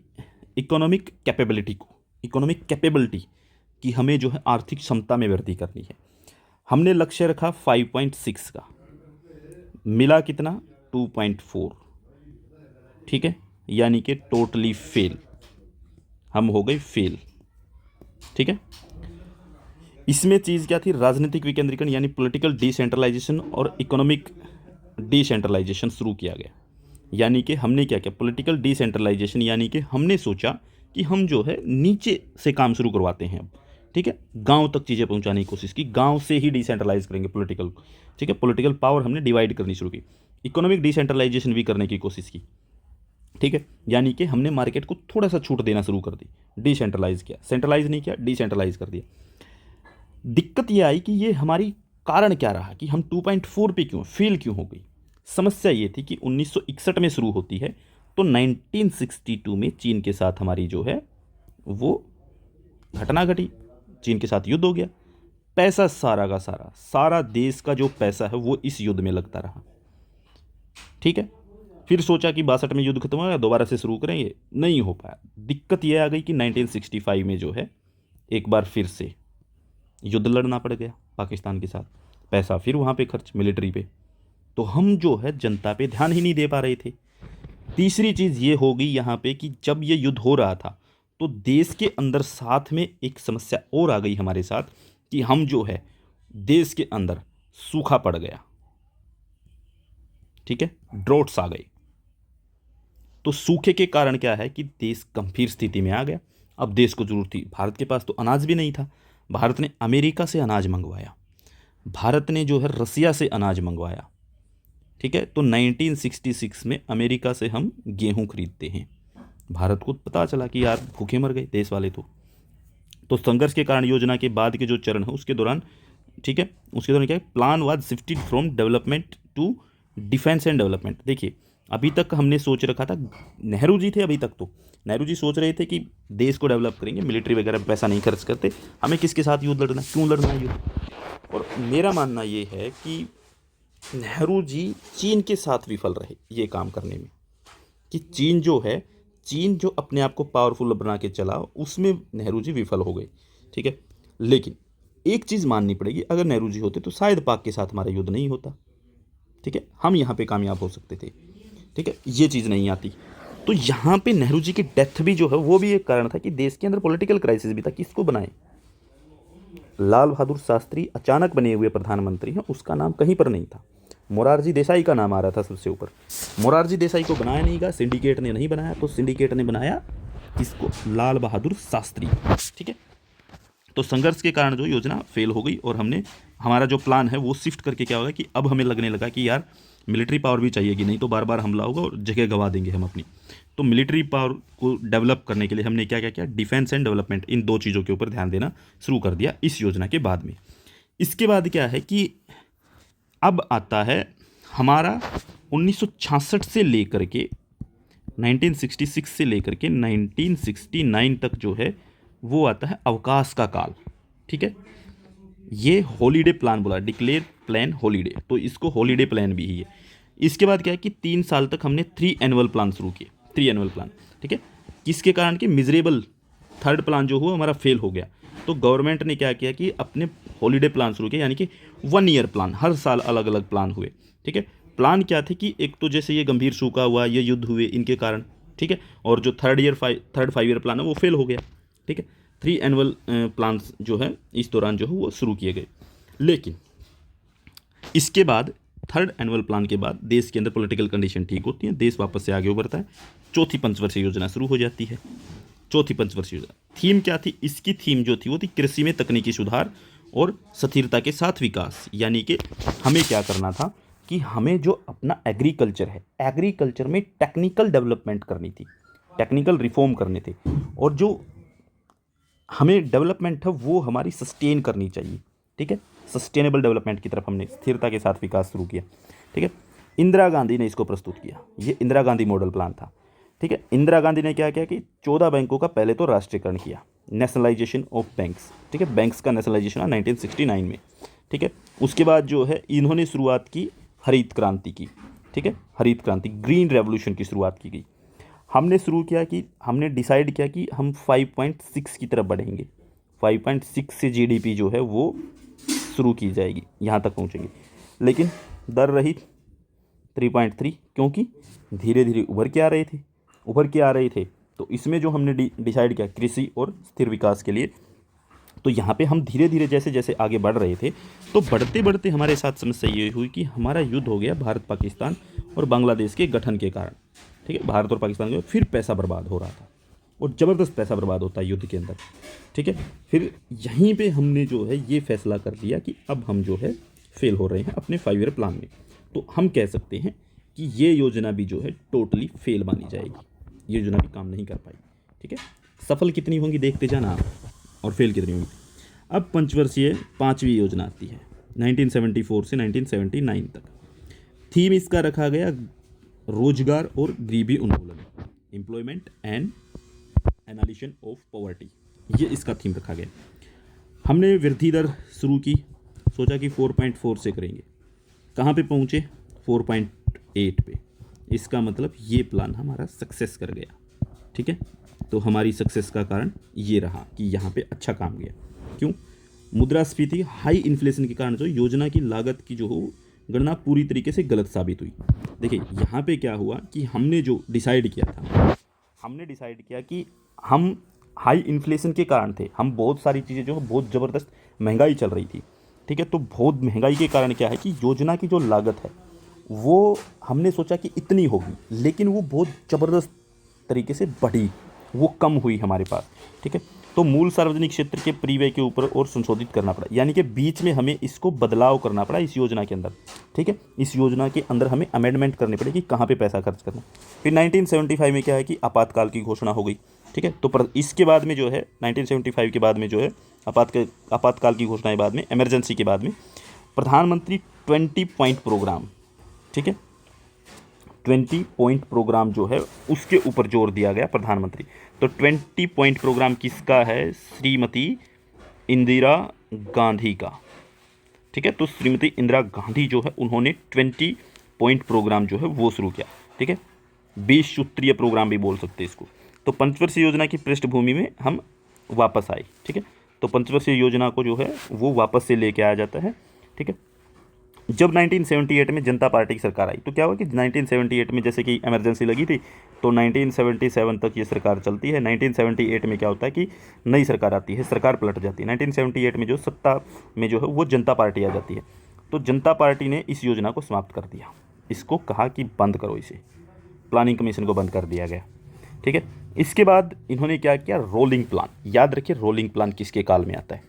इकोनॉमिक कैपेबिलिटी को, इकोनॉमिक कैपेबिलिटी कि हमें जो है आर्थिक क्षमता में वृद्धि करनी है। हमने लक्ष्य रखा 5.6 का, मिला कितना 2.4। ठीक है, यानी कि टोटली फेल, हम हो गए फेल। ठीक है, इसमें चीज़ क्या थी, राजनीतिक विकेंद्रीकरण यानी पॉलिटिकल डिसेंट्रलाइजेशन और इकोनॉमिक डिसेंट्रलाइजेशन शुरू किया गया। यानी कि हमने क्या किया, पॉलिटिकल डिसेंट्रलाइजेशन, यानी कि हमने सोचा कि हम जो है नीचे से काम शुरू करवाते हैं अब। ठीक है, गांव तक चीज़ें पहुंचाने की कोशिश की, गांव से ही डिसेंट्रलाइज करेंगे पॉलिटिकल। ठीक है, पॉलिटिकल पावर हमने डिवाइड करनी शुरू की, इकोनॉमिक डिसेंट्रलाइजेशन भी करने की कोशिश की। ठीक है, यानी कि हमने मार्केट को थोड़ा सा छूट देना शुरू कर दी, डिसेंट्रलाइज किया, सेंट्रलाइज नहीं किया, डिसेंट्रलाइज कर दिया। दिक्कत ये आई कि ये हमारी कारण क्या रहा कि हम 2.4 पे क्यों फेल क्यों हो गई। समस्या ये थी कि 1961 में शुरू होती है, तो 1962 में चीन के साथ हमारी जो है वो घटना घटी, चीन के साथ युद्ध हो गया। पैसा सारा का सारा देश का जो पैसा है वो इस युद्ध में लगता रहा। ठीक है, फिर सोचा कि 62 में युद्ध खत्म होगा, दोबारा से शुरू करेंगे, नहीं हो पाया। दिक्कत यह आ गई कि 1965 में जो है एक बार फिर से युद्ध लड़ना पड़ गया पाकिस्तान के साथ, पैसा फिर वहाँ पे खर्च मिलिट्री पे, तो हम जो है जनता पे ध्यान ही नहीं दे पा रहे थे। तीसरी चीज़ ये हो गई यहाँ पे कि जब ये युद्ध हो रहा था तो देश के अंदर साथ में एक समस्या और आ गई हमारे साथ कि हम जो है देश के अंदर सूखा पड़ गया। ठीक है, ड्रॉट्स आ गए। तो सूखे के कारण क्या है कि देश गंभीर स्थिति में आ गया। अब देश को जरूरत थी, भारत के पास तो अनाज भी नहीं था, भारत ने अमेरिका से अनाज मंगवाया, भारत ने जो है रसिया से अनाज मंगवाया। ठीक है, तो 1966 में अमेरिका से हम गेहूं खरीदते हैं। भारत को पता चला कि यार भूखे मर गए देश वाले। तो संघर्ष के कारण योजना के बाद के जो चरण है उसके दौरान, ठीक है, उसके दौरान क्या है, plan was shifted from development to defence and development. देखिए, अभी तक हमने सोच रखा था, नेहरू जी थे अभी तक, तो नेहरू जी सोच रहे थे कि देश को डेवलप करेंगे, मिलिट्री वगैरह पे पैसा नहीं खर्च करते, हमें किसके साथ युद्ध लड़ना, क्यों लड़ना है युद्ध। और मेरा मानना ये है कि नेहरू जी चीन के साथ विफल रहे ये काम करने में, कि चीन जो है, चीन जो अपने आप को पावरफुल बना के चला, उसमें नेहरू जी विफल हो गए। ठीक है, लेकिन एक चीज़ माननी पड़ेगी, अगर नेहरू जी होते तो शायद पाक के साथ हमारा युद्ध नहीं होता। ठीक है, हम यहाँ पे कामयाब हो सकते थे। ठीक है, ये चीज़ नहीं आती। तो यहाँ पे नेहरू जी की डेथ भी जो है वो भी एक कारण था कि देश के अंदर पॉलिटिकल क्राइसिस भी था, किसको बनाए। लाल बहादुर शास्त्री अचानक बने हुए प्रधानमंत्री हैं, उसका नाम कहीं पर नहीं था, मोरारजी देसाई का नाम आ रहा था सबसे ऊपर। मोरारजी देसाई को बनाया नहीं गया, सिंडिकेट ने नहीं बनाया, तो सिंडिकेट ने बनाया किसको, लाल बहादुर शास्त्री। ठीक है, तो संघर्ष के कारण जो योजना फेल हो गई और हमने हमारा जो प्लान है वो शिफ्ट करके क्या होगा कि अब हमें लगने लगा कि यार मिलिट्री पावर भी चाहिए, कि नहीं तो बार बार हमला होगा और जगह गंवा देंगे हम अपनी। तो मिलिट्री पावर को डेवलप करने के लिए हमने क्या क्या किया, डिफेंस एंड डेवलपमेंट, इन दो चीज़ों के ऊपर ध्यान देना शुरू कर दिया इस योजना के बाद में। इसके बाद क्या है कि अब आता है हमारा 1966 से लेकर के 1966 से लेकर के 1969 तक जो है वो आता है अवकाश का काल। ठीक है, ये हॉलीडे प्लान बोला, डिक्लेयर प्लान हॉलीडे, तो इसको हॉलीडे प्लान भी ही है। इसके बाद क्या है कि 3 साल तक हमने 3 एनुअल प्लान शुरू किए, 3 एनुअल प्लान। ठीक है, किसके कारण कि मिजरेबल थर्ड प्लान जो हुआ हमारा फेल हो गया, तो गवर्नमेंट ने क्या किया कि अपने हॉलीडे प्लान शुरू किया, यानी कि 1 ईयर प्लान, हर साल अलग अलग प्लान हुए। ठीक है, प्लान क्या थे कि एक तो जैसे ये गंभीर सूखा हुआ, ये युद्ध हुए इनके कारण। ठीक है, और जो थर्ड 5 ईयर प्लान है वो फेल हो गया। ठीक है, 3 एनुअल प्लान्स जो है इस दौरान जो है वो शुरू किए गए। लेकिन इसके बाद थर्ड एनुअल प्लान के बाद देश के अंदर पॉलिटिकल कंडीशन ठीक होती है, देश वापस से आगे उभरता है, चौथी पंचवर्षीय योजना शुरू हो जाती है। चौथी पंचवर्षीय योजना थीम क्या थी, इसकी थीम जो थी वो थी कृषि में तकनीकी सुधार और स्थिरता के साथ विकास। यानी कि हमें क्या करना था कि हमें जो अपना एग्रीकल्चर है, एग्रीकल्चर में टेक्निकल डेवलपमेंट करनी थी, टेक्निकल रिफॉर्म करने थे, और जो हमें डेवलपमेंट है वो हमारी सस्टेन करनी चाहिए। ठीक है, सस्टेनेबल डेवलपमेंट की तरफ हमने स्थिरता के साथ विकास शुरू किया। ठीक है, इंदिरा गांधी ने इसको प्रस्तुत किया, ये इंदिरा गांधी मॉडल प्लान था। ठीक है, इंदिरा गांधी ने क्या किया कि 14 बैंकों का पहले तो राष्ट्रीयकरण किया, नेशनलाइजेशन ऑफ बैंक्स। ठीक है, बैंक्स का नेशनलाइजेशन 1969 में। ठीक है, उसके बाद जो है इन्होंने शुरुआत की हरित क्रांति की। ठीक है, हरित क्रांति, ग्रीन रेवोल्यूशन की शुरुआत की गई। हमने शुरू किया कि हमने डिसाइड किया कि हम 5.6 की तरफ बढ़ेंगे, 5.6 से जीडीपी जो है वो शुरू की जाएगी, यहाँ तक पहुँचेंगे। लेकिन दर रही 3.3, क्योंकि धीरे धीरे उभर के आ रहे थे। तो इसमें जो हमने डिसाइड किया कृषि और स्थिर विकास के लिए, तो यहाँ पे हम धीरे धीरे जैसे जैसे आगे बढ़ रहे थे, तो बढ़ते बढ़ते हमारे साथ समस्या ये हुई कि हमारा युद्ध हो गया भारत पाकिस्तान और बांग्लादेश के गठन के कारण। ठीक है, भारत और पाकिस्तान के फिर पैसा बर्बाद हो रहा था, और ज़बरदस्त पैसा बर्बाद होता है युद्ध के अंदर। ठीक है, फिर यहीं पे हमने जो है ये फैसला कर लिया कि अब हम जो है फेल हो रहे हैं अपने 5 ईयर प्लान में। तो हम कह सकते हैं कि ये योजना भी जो है टोटली फेल मानी जाएगी, ये योजना भी काम नहीं कर पाई। ठीक है, सफल कितनी होंगी देखते जाना आप, और फेल कितनी होंगी। अब पंचवर्षीय 5वीं योजना आती है 1974 से 1979 तक। थीम इसका रखा गया रोजगार और गरीबी उन्मूलन, employment and analysis of poverty, ये इसका थीम रखा गया। हमने वृद्धि दर शुरू की, सोचा कि 4.4 से करेंगे, कहाँ पे पहुँचे 4.8 पे। इसका मतलब ये प्लान हमारा सक्सेस कर गया। ठीक है, तो हमारी सक्सेस का कारण ये रहा कि यहाँ पे अच्छा काम गया। क्यों? मुद्रास्फीति, हाई इन्फ्लेशन के कारण जो योजना की लागत की जो हो गणना पूरी तरीके से गलत साबित हुई। देखिए यहाँ पे क्या हुआ कि हमने जो डिसाइड किया था, हमने डिसाइड किया कि हम हाई इन्फ्लेशन के कारण थे, हम बहुत सारी चीज़ें जो है बहुत ज़बरदस्त महंगाई चल रही थी। ठीक है, तो बहुत महंगाई के कारण क्या है कि योजना की जो लागत है वो हमने सोचा कि इतनी होगी, लेकिन वो बहुत ज़बरदस्त तरीके से बढ़ी, वो कम हुई हमारे पास। ठीक है, तो मूल सार्वजनिक क्षेत्र के परिव्यय के ऊपर और संशोधित करना पड़ा, यानी कि बीच में हमें इसको बदलाव करना पड़ा इस योजना के अंदर। ठीक है, इस योजना के अंदर हमें अमेंडमेंट करनी पड़ी कि कहाँ पे पैसा खर्च करना। फिर 1975 में क्या है कि आपातकाल की घोषणा हो गई। ठीक है, तो इसके बाद में जो है 1975 के बाद में जो है आपातकाल की घोषणा के बाद में, इमरजेंसी के बाद में प्रधानमंत्री 20 पॉइंट प्रोग्राम, ठीक है 20 पॉइंट प्रोग्राम जो है उसके ऊपर जोर दिया गया प्रधानमंत्री। तो 20 पॉइंट प्रोग्राम किसका है? श्रीमती इंदिरा गांधी का। ठीक है, तो श्रीमती इंदिरा गांधी जो है उन्होंने 20 पॉइंट प्रोग्राम जो है वो शुरू किया। ठीक है, 20 सूत्रीय प्रोग्राम भी बोल सकते हैं इसको। तो पंचवर्षीय योजना की पृष्ठभूमि में हम वापस आए। ठीक है, तो पंचवर्षीय योजना को जो है वो वापस से लेके आया जाता है। ठीक है, जब 1978 में जनता पार्टी की सरकार आई तो क्या हुआ कि 1978 में जैसे कि इमरजेंसी लगी थी, तो 1977 तक ये सरकार चलती है। 1978 में क्या होता है कि नई सरकार आती है, सरकार पलट जाती है। 1978 में जो सत्ता में जो है वो जनता पार्टी आ जाती है। तो जनता पार्टी ने इस योजना को समाप्त कर दिया, इसको कहा कि बंद करो, इसे प्लानिंग कमीशन को बंद कर दिया गया। ठीक है, इसके बाद इन्होंने क्या किया? Rolling plan. याद रखिए, रोलिंग प्लान किसके काल में आता है?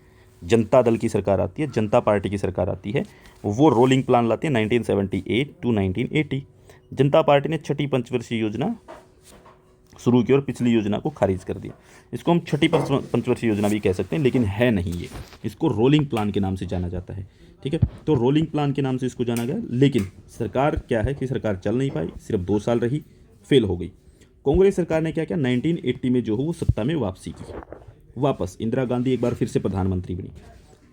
जनता दल की सरकार आती है, जनता पार्टी की सरकार आती है, वो रोलिंग प्लान लाती है 1978 टू 1980। जनता पार्टी ने छठी पंचवर्षीय योजना शुरू की और पिछली योजना को खारिज कर दिया। इसको हम छठी पंचवर्षीय योजना भी कह सकते हैं, लेकिन है नहीं ये, इसको रोलिंग प्लान के नाम से जाना जाता है। ठीक है, तो रोलिंग प्लान के नाम से इसको जाना गया, लेकिन सरकार क्या है कि सरकार चल नहीं पाई, सिर्फ 2 साल रही, फेल हो गई। कांग्रेस सरकार ने क्या किया? 1980 में जो है वो सत्ता में वापसी की, वापस इंदिरा गांधी एक बार फिर से प्रधानमंत्री बनी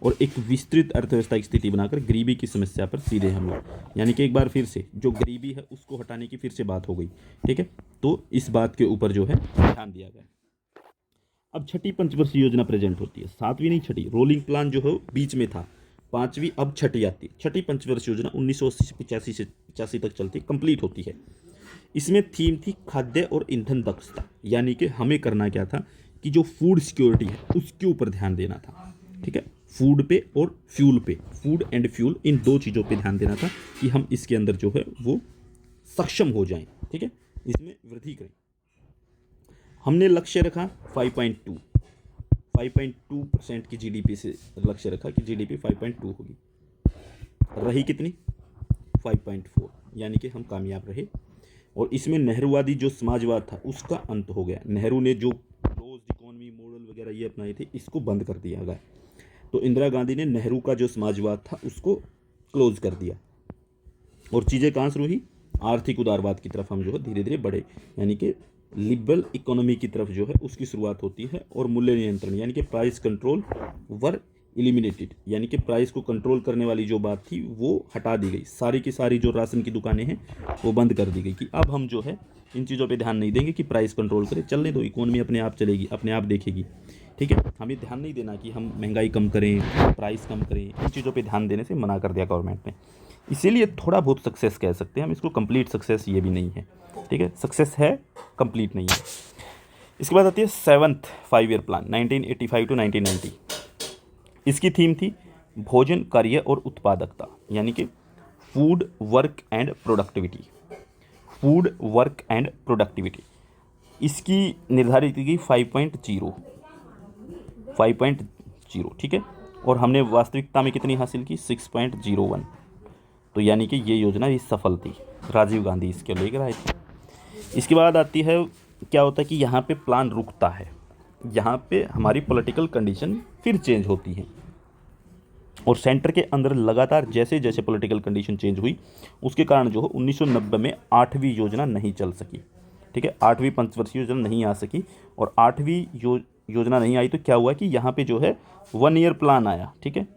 और एक विस्तृत अर्थव्यवस्था की स्थिति बनाकर गरीबी की समस्या पर सीधे हमला, यानी कि एक बार फिर से जो गरीबी है उसको हटाने की फिर से बात हो गई। ठीक है, तो इस बात के ऊपर जो है ध्यान दिया गया। अब छठी पंचवर्षीय योजना प्रेजेंट होती है, 7वीं नहीं छठी। रोलिंग प्लान जो है बीच में था, 5वीं, अब छठी आती है। छठी पंचवर्षीय योजना 1980 से 85 तक चलती, कंप्लीट होती है। इसमें थीम थी खाद्य और ईंधन दक्षता, यानी कि हमें करना क्या था कि जो फूड सिक्योरिटी है उसके ऊपर ध्यान देना था। ठीक है, फूड पे और फ्यूल पे, फूड एंड फ्यूल, इन 2 चीज़ों पे ध्यान देना था कि हम इसके अंदर जो है वो सक्षम हो जाएं। ठीक है, इसमें वृद्धि करें। हमने लक्ष्य रखा 5.2% की जीडीपी से लक्ष्य रखा कि जीडीपी 5.2 होगी, रही कितनी? 5.4, यानी कि हम कामयाब रहे। और इसमें नेहरूवादी जो समाजवाद था उसका अंत हो गया। नेहरू ने जो क्लोज्ड इकोनॉमी मॉडल वगैरह ये अपनाए थे, इसको बंद कर दिया गया। तो इंदिरा गांधी ने नेहरू का जो समाजवाद था उसको क्लोज कर दिया और चीज़ें कहाँ शुरू हुई, आर्थिक उदारवाद की तरफ हम जो है धीरे धीरे बढ़े, यानी कि लिबरल इकोनॉमी की तरफ जो है उसकी शुरुआत होती है। और मूल्य नियंत्रण यानी कि प्राइस कंट्रोल वर एलिमिनेटेड, यानी कि प्राइस को कंट्रोल करने वाली जो बात थी वो हटा दी गई। सारी की सारी जो राशन की दुकानें हैं वो बंद कर दी गई कि अब हम जो है इन चीज़ों पे ध्यान नहीं देंगे कि प्राइस कंट्रोल करें, चलने दो, इकोनॉमी अपने आप चलेगी, अपने आप देखेगी। ठीक है, हमें ध्यान नहीं देना कि हम महंगाई कम करें, प्राइस कम करें, इन चीज़ों पे ध्यान देने से मना कर दिया गवर्नमेंट ने। इसीलिए थोड़ा बहुत सक्सेस कह सकते हैं हम इसको, कंप्लीट सक्सेस ये भी नहीं है। ठीक है, सक्सेस है, कंप्लीट नहीं है। इसके बाद आती है 7th 5 ईयर प्लान 1985 to 1990। इसकी थीम थी भोजन, कार्य और उत्पादकता, यानी कि food work and productivity. Food work and productivity इसकी निर्धारित की गई 5.0। ठीक है, और हमने वास्तविकता में कितनी हासिल की, 6.01। तो यानी कि ये योजना भी सफल थी, राजीव गांधी इसके लेकर आए थे। इसके बाद आती है, क्या होता है कि यहाँ पे प्लान रुकता है, यहाँ पे हमारी पॉलिटिकल कंडीशन फिर चेंज होती है और सेंटर के अंदर लगातार जैसे जैसे पॉलिटिकल कंडीशन चेंज हुई उसके कारण जो है 1990 में 8वीं योजना नहीं चल सकी। ठीक है, 8वीं पंचवर्षीय योजना नहीं आ सकी और 8वीं योजना नहीं आई तो क्या हुआ कि यहाँ पे जो है 1 ईयर प्लान आया। ठीक है,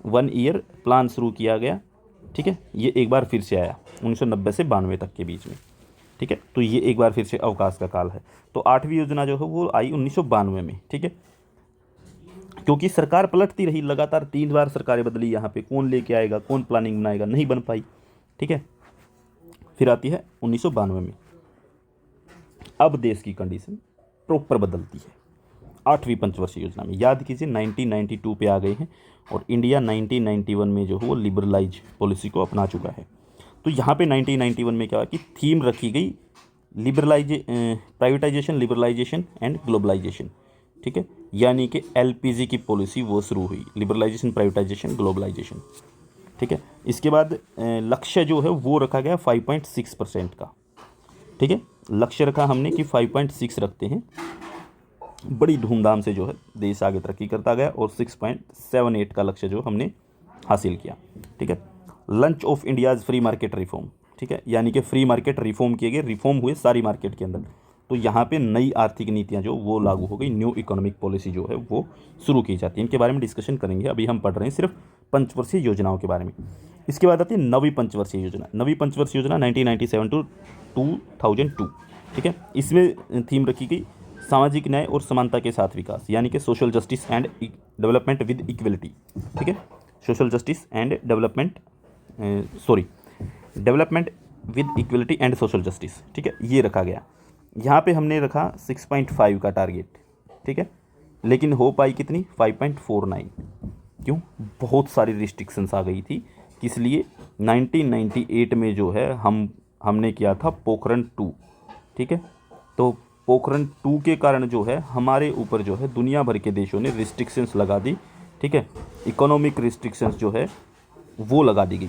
1 ईयर प्लान शुरू किया गया। ठीक है, ये एक बार फिर से आया 1990 से 92 तक के बीच में। ठीक है, तो ये एक बार फिर से अवकाश का काल है। तो 8वीं योजना जो है वो आई 1992 में। ठीक है, क्योंकि सरकार पलटती रही, लगातार 3 बार सरकारें बदली, यहाँ पे कौन लेके आएगा, कौन प्लानिंग बनाएगा, नहीं बन पाई। ठीक है, फिर आती है 1992 में। अब देश की कंडीशन प्रॉपर बदलती है 8वीं पंचवर्षीय योजना में। याद कीजिए 1992 पे आ गए हैं और इंडिया 1991 में जो है वो लिबरलाइज पॉलिसी को अपना चुका है। तो यहाँ पे 1991 में क्या हुआ कि थीम रखी गई प्राइवेटाइजेशन, लिबरलाइजेशन एंड ग्लोबलाइजेशन। ठीक है, यानी कि एलपीजी की पॉलिसी वो शुरू हुई, लिबरलाइजेशन, प्राइवेटाइजेशन, ग्लोबलाइजेशन। ठीक है, इसके बाद लक्ष्य जो है वो रखा गया 5.6% का। ठीक है, लक्ष्य रखा हमने कि 5.6 रखते हैं। बड़ी धूमधाम से जो है देश आगे तरक्की करता गया और 6.78 का लक्ष्य जो हमने हासिल किया। ठीक है, lunch of India's free market reform. ठीक है, यानी कि फ्री मार्केट रिफॉर्म किए गए, रिफॉर्म हुए सारी मार्केट के अंदर। तो यहाँ पे नई आर्थिक नीतियाँ जो वो लागू हो गई, न्यू इकोनॉमिक पॉलिसी जो है वो शुरू की जाती है। इनके बारे में डिस्कशन करेंगे, अभी हम पढ़ रहे हैं सिर्फ पंचवर्षीय योजनाओं के बारे में। इसके बाद आती है 9वीं पंचवर्षीय योजना। 9वीं पंचवर्षीय योजना 1997 to 2002। ठीक है, इसमें थीम रखी गई सामाजिक न्याय और समानता के साथ विकास, यानी कि social justice and development with equality. ठीक है, social justice and development development with equality and social justice. ठीक है, ये रखा गया। यहाँ पे हमने रखा 6.5 का टारगेट। ठीक है, लेकिन हो पाई कितनी, 5.49। क्यों, बहुत सारी रिस्ट्रिक्शंस आ गई थी। किस लिए, 1998 में जो है हमने किया था पोखरण 2। ठीक है, तो पोखरण 2 के कारण जो है हमारे ऊपर जो है दुनिया भर के देशों ने रिस्ट्रिक्शंस लगा दी। ठीक है, इकोनॉमिक रिस्ट्रिक्शंस जो है वो लगा दी गई,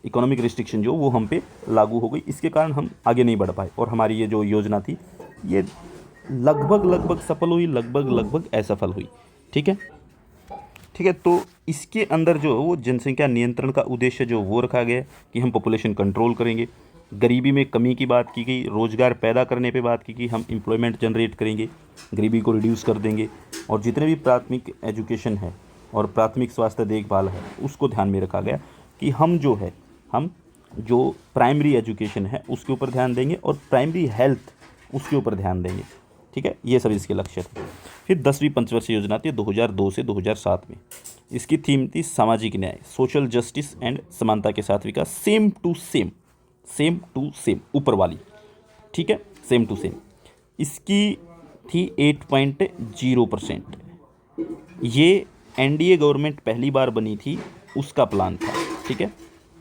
इकोनॉमिक रिस्ट्रिक्शन जो वो हम पे लागू हो गई। इसके कारण हम आगे नहीं बढ़ पाए और हमारी ये जो योजना थी ये लगभग सफल हुई, लगभग असफल हुई। ठीक है, ठीक है, तो इसके अंदर जो वो जनसंख्या नियंत्रण का उद्देश्य जो वो रखा गया कि हम पॉपुलेशन कंट्रोल करेंगे, गरीबी में कमी की बात की गई, रोज़गार पैदा करने पे बात की गई, हम एम्प्लॉयमेंट जनरेट करेंगे, गरीबी को रिड्यूस कर देंगे और जितने भी प्राथमिक एजुकेशन है और प्राथमिक स्वास्थ्य देखभाल है उसको ध्यान में रखा गया कि हम जो प्राइमरी एजुकेशन है उसके ऊपर ध्यान देंगे और प्राइमरी हेल्थ उसके ऊपर ध्यान देंगे। ठीक है, ये सब इसके लक्ष्य थे। फिर 10वीं पंचवर्षीय योजना थी 2002 से 2007 में। इसकी थीम थी सामाजिक न्याय, सोशल जस्टिस एंड समानता के साथ विकास, सेम टू सेम ऊपर वाली। ठीक है, सेम टू सेम। इसकी थी 8.0%। ये एनडीए गवर्नमेंट पहली बार बनी थी उसका प्लान था। ठीक है,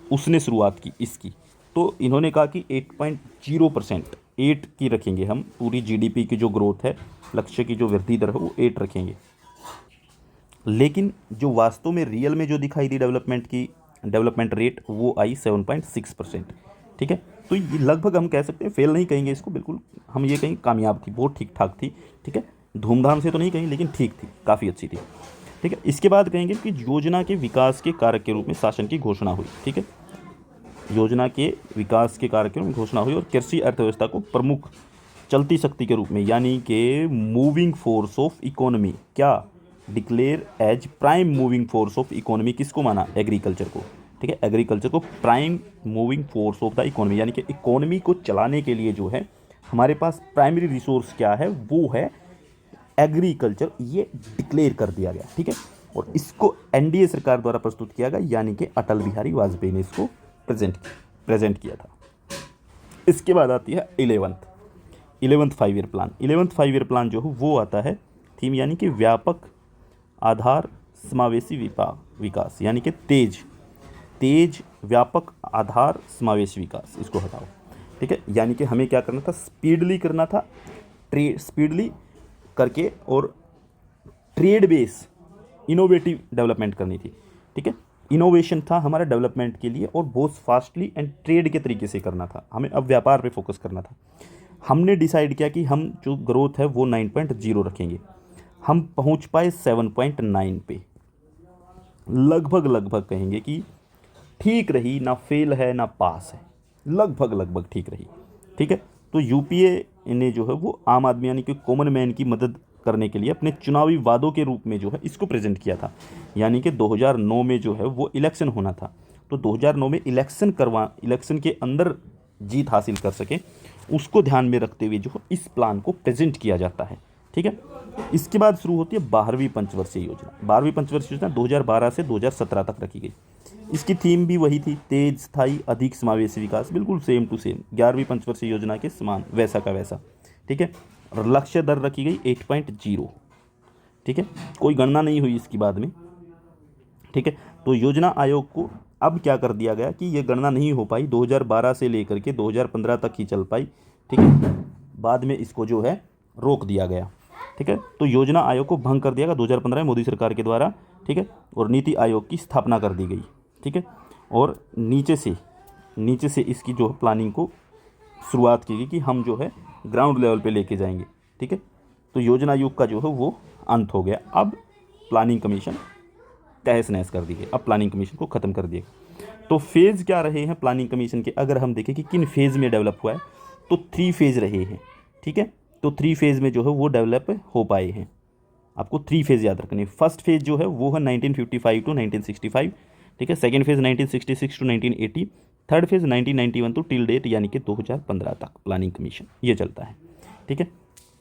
उसने शुरुआत की इसकी, तो इन्होंने कहा कि 8.0%, 8 की रखेंगे हम, पूरी जीडीपी की जो ग्रोथ है, लक्ष्य की जो वृद्धि दर है वो 8 रखेंगे। लेकिन जो वास्तव में रियल में जो दिखाई दी डेवलपमेंट रेट वो आई 7.6%। ठीक है, तो ये लगभग हम कह सकते हैं, फेल नहीं कहेंगे इसको, बिल्कुल हम ये कहीं कामयाब थी, बहुत ठीक ठाक थी। ठीक है, धूमधाम से तो नहीं कहीं लेकिन ठीक थी, काफ़ी अच्छी थी। ठीक है। इसके बाद कहेंगे कि योजना के विकास के कारक के रूप में शासन की घोषणा हुई। ठीक है, योजना के विकास के कारक के रूप में घोषणा हुई और कृषि अर्थव्यवस्था को प्रमुख चलती शक्ति के रूप में यानी कि मूविंग फोर्स ऑफ इकोनॉमी क्या declare as prime moving force of economy किसको माना? एग्रीकल्चर को। ठीक है, एग्रीकल्चर को prime moving force of the economy यानी कि इकोनॉमी को चलाने के लिए जो है हमारे पास प्राइमरी रिसोर्स क्या है, वो है एग्रीकल्चर, ये डिक्लेयर कर दिया गया। ठीक है, और इसको एनडीए सरकार द्वारा प्रस्तुत किया गया यानी कि अटल बिहारी वाजपेयी ने इसको प्रेजेंट किया था। इसके बाद आती है 11th 5 year plan. 11th 5 year plan जो है वो आता है थीम यानी कि व्यापक आधार समावेशी विकास यानी कि तेज व्यापक आधार समावेशी विकास, इसको हटाओ। ठीक है, यानी कि हमें क्या करना था, स्पीडली करना था, स्पीडली करके और ट्रेड बेस इनोवेटिव डेवलपमेंट करनी थी। ठीक है, इनोवेशन था हमारा डेवलपमेंट के लिए और बहुत फास्टली एंड ट्रेड के तरीके से करना था। हमें अब व्यापार पे फोकस करना था। हमने डिसाइड किया कि हम जो ग्रोथ है वो 9.0 रखेंगे। हम पहुंच पाए 7.9 पे, लगभग कहेंगे कि ठीक रही, ना फेल है ना पास है, लगभग ठीक रही। ठीक है, तो यूपीए ने जो है वो आम आदमी यानी कि कॉमन मैन की मदद करने के लिए अपने चुनावी वादों के रूप में जो है इसको प्रेजेंट किया था। यानी कि 2009 में जो है वो इलेक्शन होना था, तो 2009 में इलेक्शन के अंदर जीत हासिल कर सके, उसको ध्यान में रखते हुए जो है इस प्लान को प्रेजेंट किया जाता है। ठीक है, इसके बाद शुरू होती है 12वीं पंचवर्षीय योजना। 12वीं पंचवर्षीय योजना 2012 से 2017 तक रखी गई। इसकी थीम भी वही थी, तेज स्थायी अधिक समावेशी विकास, बिल्कुल सेम टू सेम 11वीं पंचवर्षीय योजना के समान, वैसा का वैसा। ठीक है, और लक्ष्य दर रखी गई 8.0। ठीक है, कोई गणना नहीं हुई इसकी बाद में। ठीक है, तो योजना आयोग को अब क्या कर दिया गया कि ये गणना नहीं हो पाई, 2012 से लेकर के 2015 तक ही चल पाई। ठीक है, बाद में इसको जो है रोक दिया गया। ठीक है, तो योजना आयोग को भंग कर दिया गया 2015 में मोदी सरकार के द्वारा। ठीक है, और नीति आयोग की स्थापना कर दी गई। ठीक है, और नीचे से इसकी जो है प्लानिंग को शुरुआत की गई कि हम जो है ग्राउंड लेवल पे लेके जाएंगे। ठीक है, तो योजना आयोग का जो है वो अंत हो गया। अब प्लानिंग कमीशन तहस नहस कर दी गई, अब प्लानिंग कमीशन को ख़त्म कर दिया। तो फेज़ क्या रहे हैं प्लानिंग कमीशन के, अगर हम देखें कि किन फेज़ में डेवलप हुआ है, तो 3 फेज़ रहे हैं। ठीक है, तो 3 फेज़ में जो है वो डेवलप हो पाए हैं। आपको 3 फेज़ याद रखने। फर्स्ट फेज़ जो है वो है 1955 टू 1965। ठीक है, second phase 1966 to 1980, third phase 1991 to till date यानी कि 2015 तक प्लानिंग कमीशन ये चलता है। ठीक है,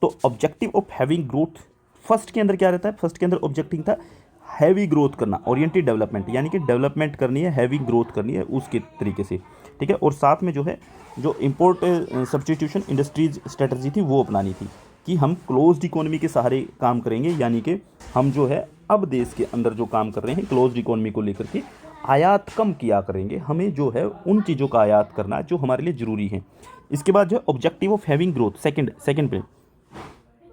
तो objective of having growth, first के अंदर क्या रहता है, फर्स्ट के अंदर ऑब्जेक्टिव था हैवी ग्रोथ करना, ओरिएंटेड डेवलपमेंट यानी कि डेवलपमेंट करनी है, हैवी ग्रोथ करनी है उसके तरीके से। ठीक है, और साथ में जो है जो इम्पोर्ट सब्स्टिट्यूशन इंडस्ट्रीज स्ट्रेटजी थी वो अपनानी थी कि हम क्लोज्ड इकोनॉमी के सहारे काम करेंगे, यानी कि हम जो है अब देश के अंदर जो काम कर रहे हैं क्लोज्ड इकोनॉमी को लेकर के आयात कम किया करेंगे, हमें जो है उन चीज़ों का आयात करना जो हमारे लिए ज़रूरी है। इसके बाद जो है objective of having growth, second पे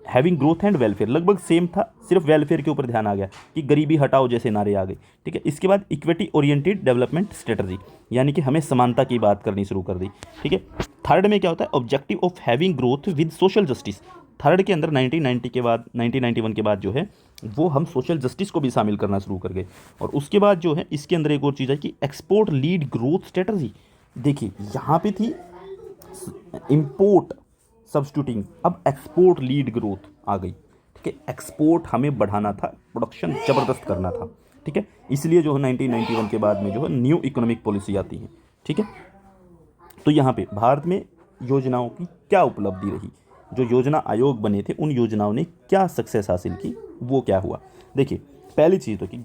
हैविंग ग्रोथ एंड वेलफेयर लगभग सेम था, सिर्फ वेलफेयर के ऊपर ध्यान आ गया कि गरीबी हटाओ जैसे नारे आ गए। ठीक है, इसके बाद इक्विटी ओरिएंटेड डेवलपमेंट स्ट्रेटजी यानी कि हमें समानता की बात करनी शुरू कर दी। ठीक है, थर्ड में क्या होता है objective of having growth with social justice. Third के अंदर 1991 के बाद जो है वो हम सोशल जस्टिस को भी शामिल करना शुरू कर गए। और उसके बाद जो है इसके अंदर एक और चीज़ है कि एक्सपोर्ट लीड ग्रोथ स्ट्रेटजी। देखिए यहाँ पे थी इम्पोर्ट सब्स्टिट्यूटिंग, अब एक्सपोर्ट लीड ग्रोथ आ गई। ठीक है, एक्सपोर्ट हमें बढ़ाना था, प्रोडक्शन ज़बरदस्त करना था। ठीक है, इसलिए जो है 1991 के बाद में जो है न्यू इकोनॉमिक पॉलिसी आती है। ठीक है, तो यहाँ पे भारत में योजनाओं की क्या उपलब्धि रही, जो योजना आयोग बने थे उन योजनाओं ने क्या सक्सेस हासिल की, वो क्या हुआ। देखिए पहली चीज़ तो कि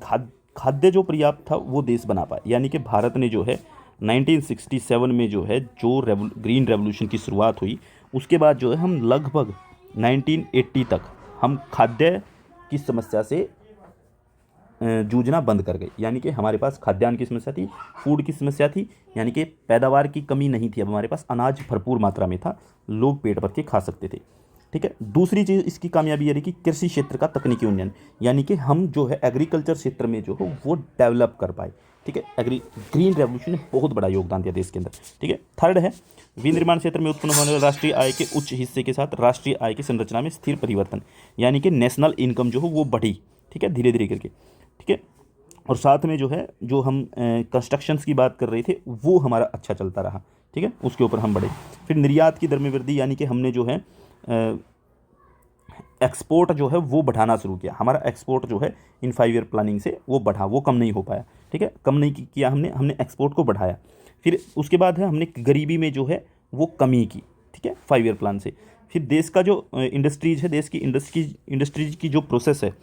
खाद्य जो पर्याप्त था वो देश बना पाए, यानी कि भारत ने जो है 1967 में जो है जो ग्रीन रेवोल्यूशन की शुरुआत हुई, उसके बाद जो है हम लगभग 1980 तक हम खाद्य की समस्या से जूझना बंद कर गए। यानी कि हमारे पास खाद्यान्न की समस्या थी, फूड की समस्या थी, यानी कि पैदावार की कमी नहीं थी, अब हमारे पास अनाज भरपूर मात्रा में था, लोग पेट भर के खा सकते थे। ठीक है, दूसरी चीज़ इसकी कामयाबी ये रही कि कृषि क्षेत्र का तकनीकी उन्नयन, यानी कि हम जो है एग्रीकल्चर क्षेत्र में जो है वो डेवलप कर पाए। ठीक है, ग्रीन रेवोल्यूशन ने बहुत बड़ा योगदान दिया देश के अंदर। ठीक है, थर्ड है विनिर्माण क्षेत्र में उत्पन्न होने वाले राष्ट्रीय आय के उच्च हिस्से के साथ राष्ट्रीय आय की संरचना में स्थिर परिवर्तन, यानी कि नेशनल इनकम जो है वो बढ़ी। ठीक है, धीरे धीरे करके, ठीक है। और साथ में जो है, जो हम कंस्ट्रक्शंस की बात कर रहे थे वो हमारा अच्छा चलता रहा, ठीक है, उसके ऊपर हम बढ़े। फिर निर्यात की दर में वृद्धि, यानी कि हमने जो है एक्सपोर्ट जो है वो बढ़ाना शुरू किया। हमारा एक्सपोर्ट जो है इन 5 ईयर प्लानिंग से वो बढ़ा, वो कम नहीं हो पाया, ठीक है, कम नहीं किया हमने, हमने एक्सपोर्ट को बढ़ाया। फिर उसके बाद है हमने गरीबी में जो है वो कमी की, ठीक है, 5 ईयर प्लान से। फिर देश का जो इंडस्ट्रीज है, देश की इंडस्ट्रीज की जो प्रोसेस है,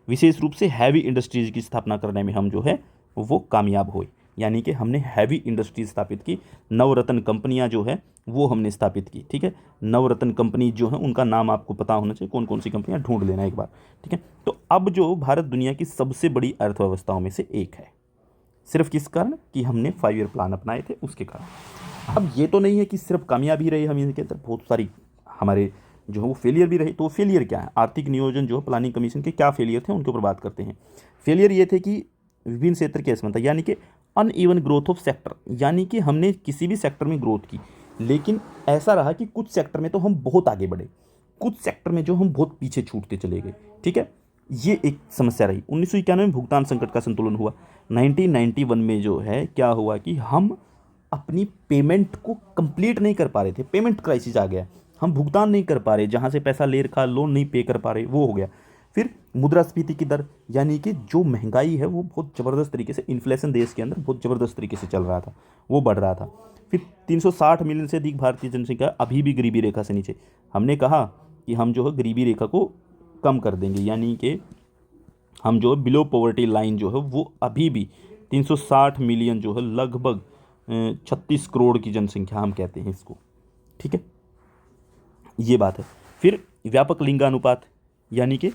विशेष रूप से हैवी इंडस्ट्रीज की स्थापना करने में हम जो है वो कामयाब हुए, यानी कि हमने हैवी इंडस्ट्रीज स्थापित की। नवरत्न कंपनियां जो है वो हमने स्थापित की, ठीक है। नवरत्न कंपनी जो है उनका नाम आपको पता होना चाहिए, कौन कौन सी कंपनियां, ढूंढ लेना एक बार, ठीक है। तो अब जो भारत दुनिया की सबसे बड़ी अर्थव्यवस्थाओं में से एक है, सिर्फ किस कारण कि हमने 5 ईयर प्लान अपनाए थे उसके कारण। अब ये तो नहीं है कि सिर्फ कामयाबी रही, हम इनके अंदर बहुत सारी हमारे जो है वो फेलियर भी रहे। तो फेलियर क्या है, आर्थिक नियोजन जो है प्लानिंग कमीशन के क्या फेलियर थे उनके ऊपर बात करते हैं। फेलियर ये थे कि विभिन्न क्षेत्र की असमानता, यानी कि अनइवन ग्रोथ ऑफ सेक्टर, यानी कि हमने किसी भी सेक्टर में ग्रोथ की, लेकिन ऐसा रहा कि कुछ सेक्टर में तो हम बहुत आगे बढ़े, कुछ सेक्टर में जो हम बहुत पीछे छूटते चले गए, ठीक है, ये एक समस्या रही। 1991 में भुगतान संकट का संतुलन हुआ। 1991 में जो है क्या हुआ कि हम अपनी पेमेंट को कंप्लीट नहीं कर पा रहे थे, पेमेंट क्राइसिस आ गया, हम भुगतान नहीं कर पा रहे, जहाँ से पैसा ले रखा लोन नहीं पे कर पा रहे, वो हो गया। फिर मुद्रास्फीति की दर, यानी कि जो महंगाई है वो बहुत ज़बरदस्त तरीके से, इन्फ्लेशन देश के अंदर बहुत ज़बरदस्त तरीके से चल रहा था, वो बढ़ रहा था। फिर 360 मिलियन से अधिक भारतीय जनसंख्या अभी भी गरीबी रेखा से नीचे। हमने कहा कि हम जो है गरीबी रेखा को कम कर देंगे, यानी कि हम जो है बिलो पॉवर्टी लाइन जो है वो अभी भी 360 मिलियन जो है, लगभग 36 करोड़ की जनसंख्या हम कहते हैं इसको, ठीक है, ये बात है। फिर व्यापक लिंगानुपात, यानी कि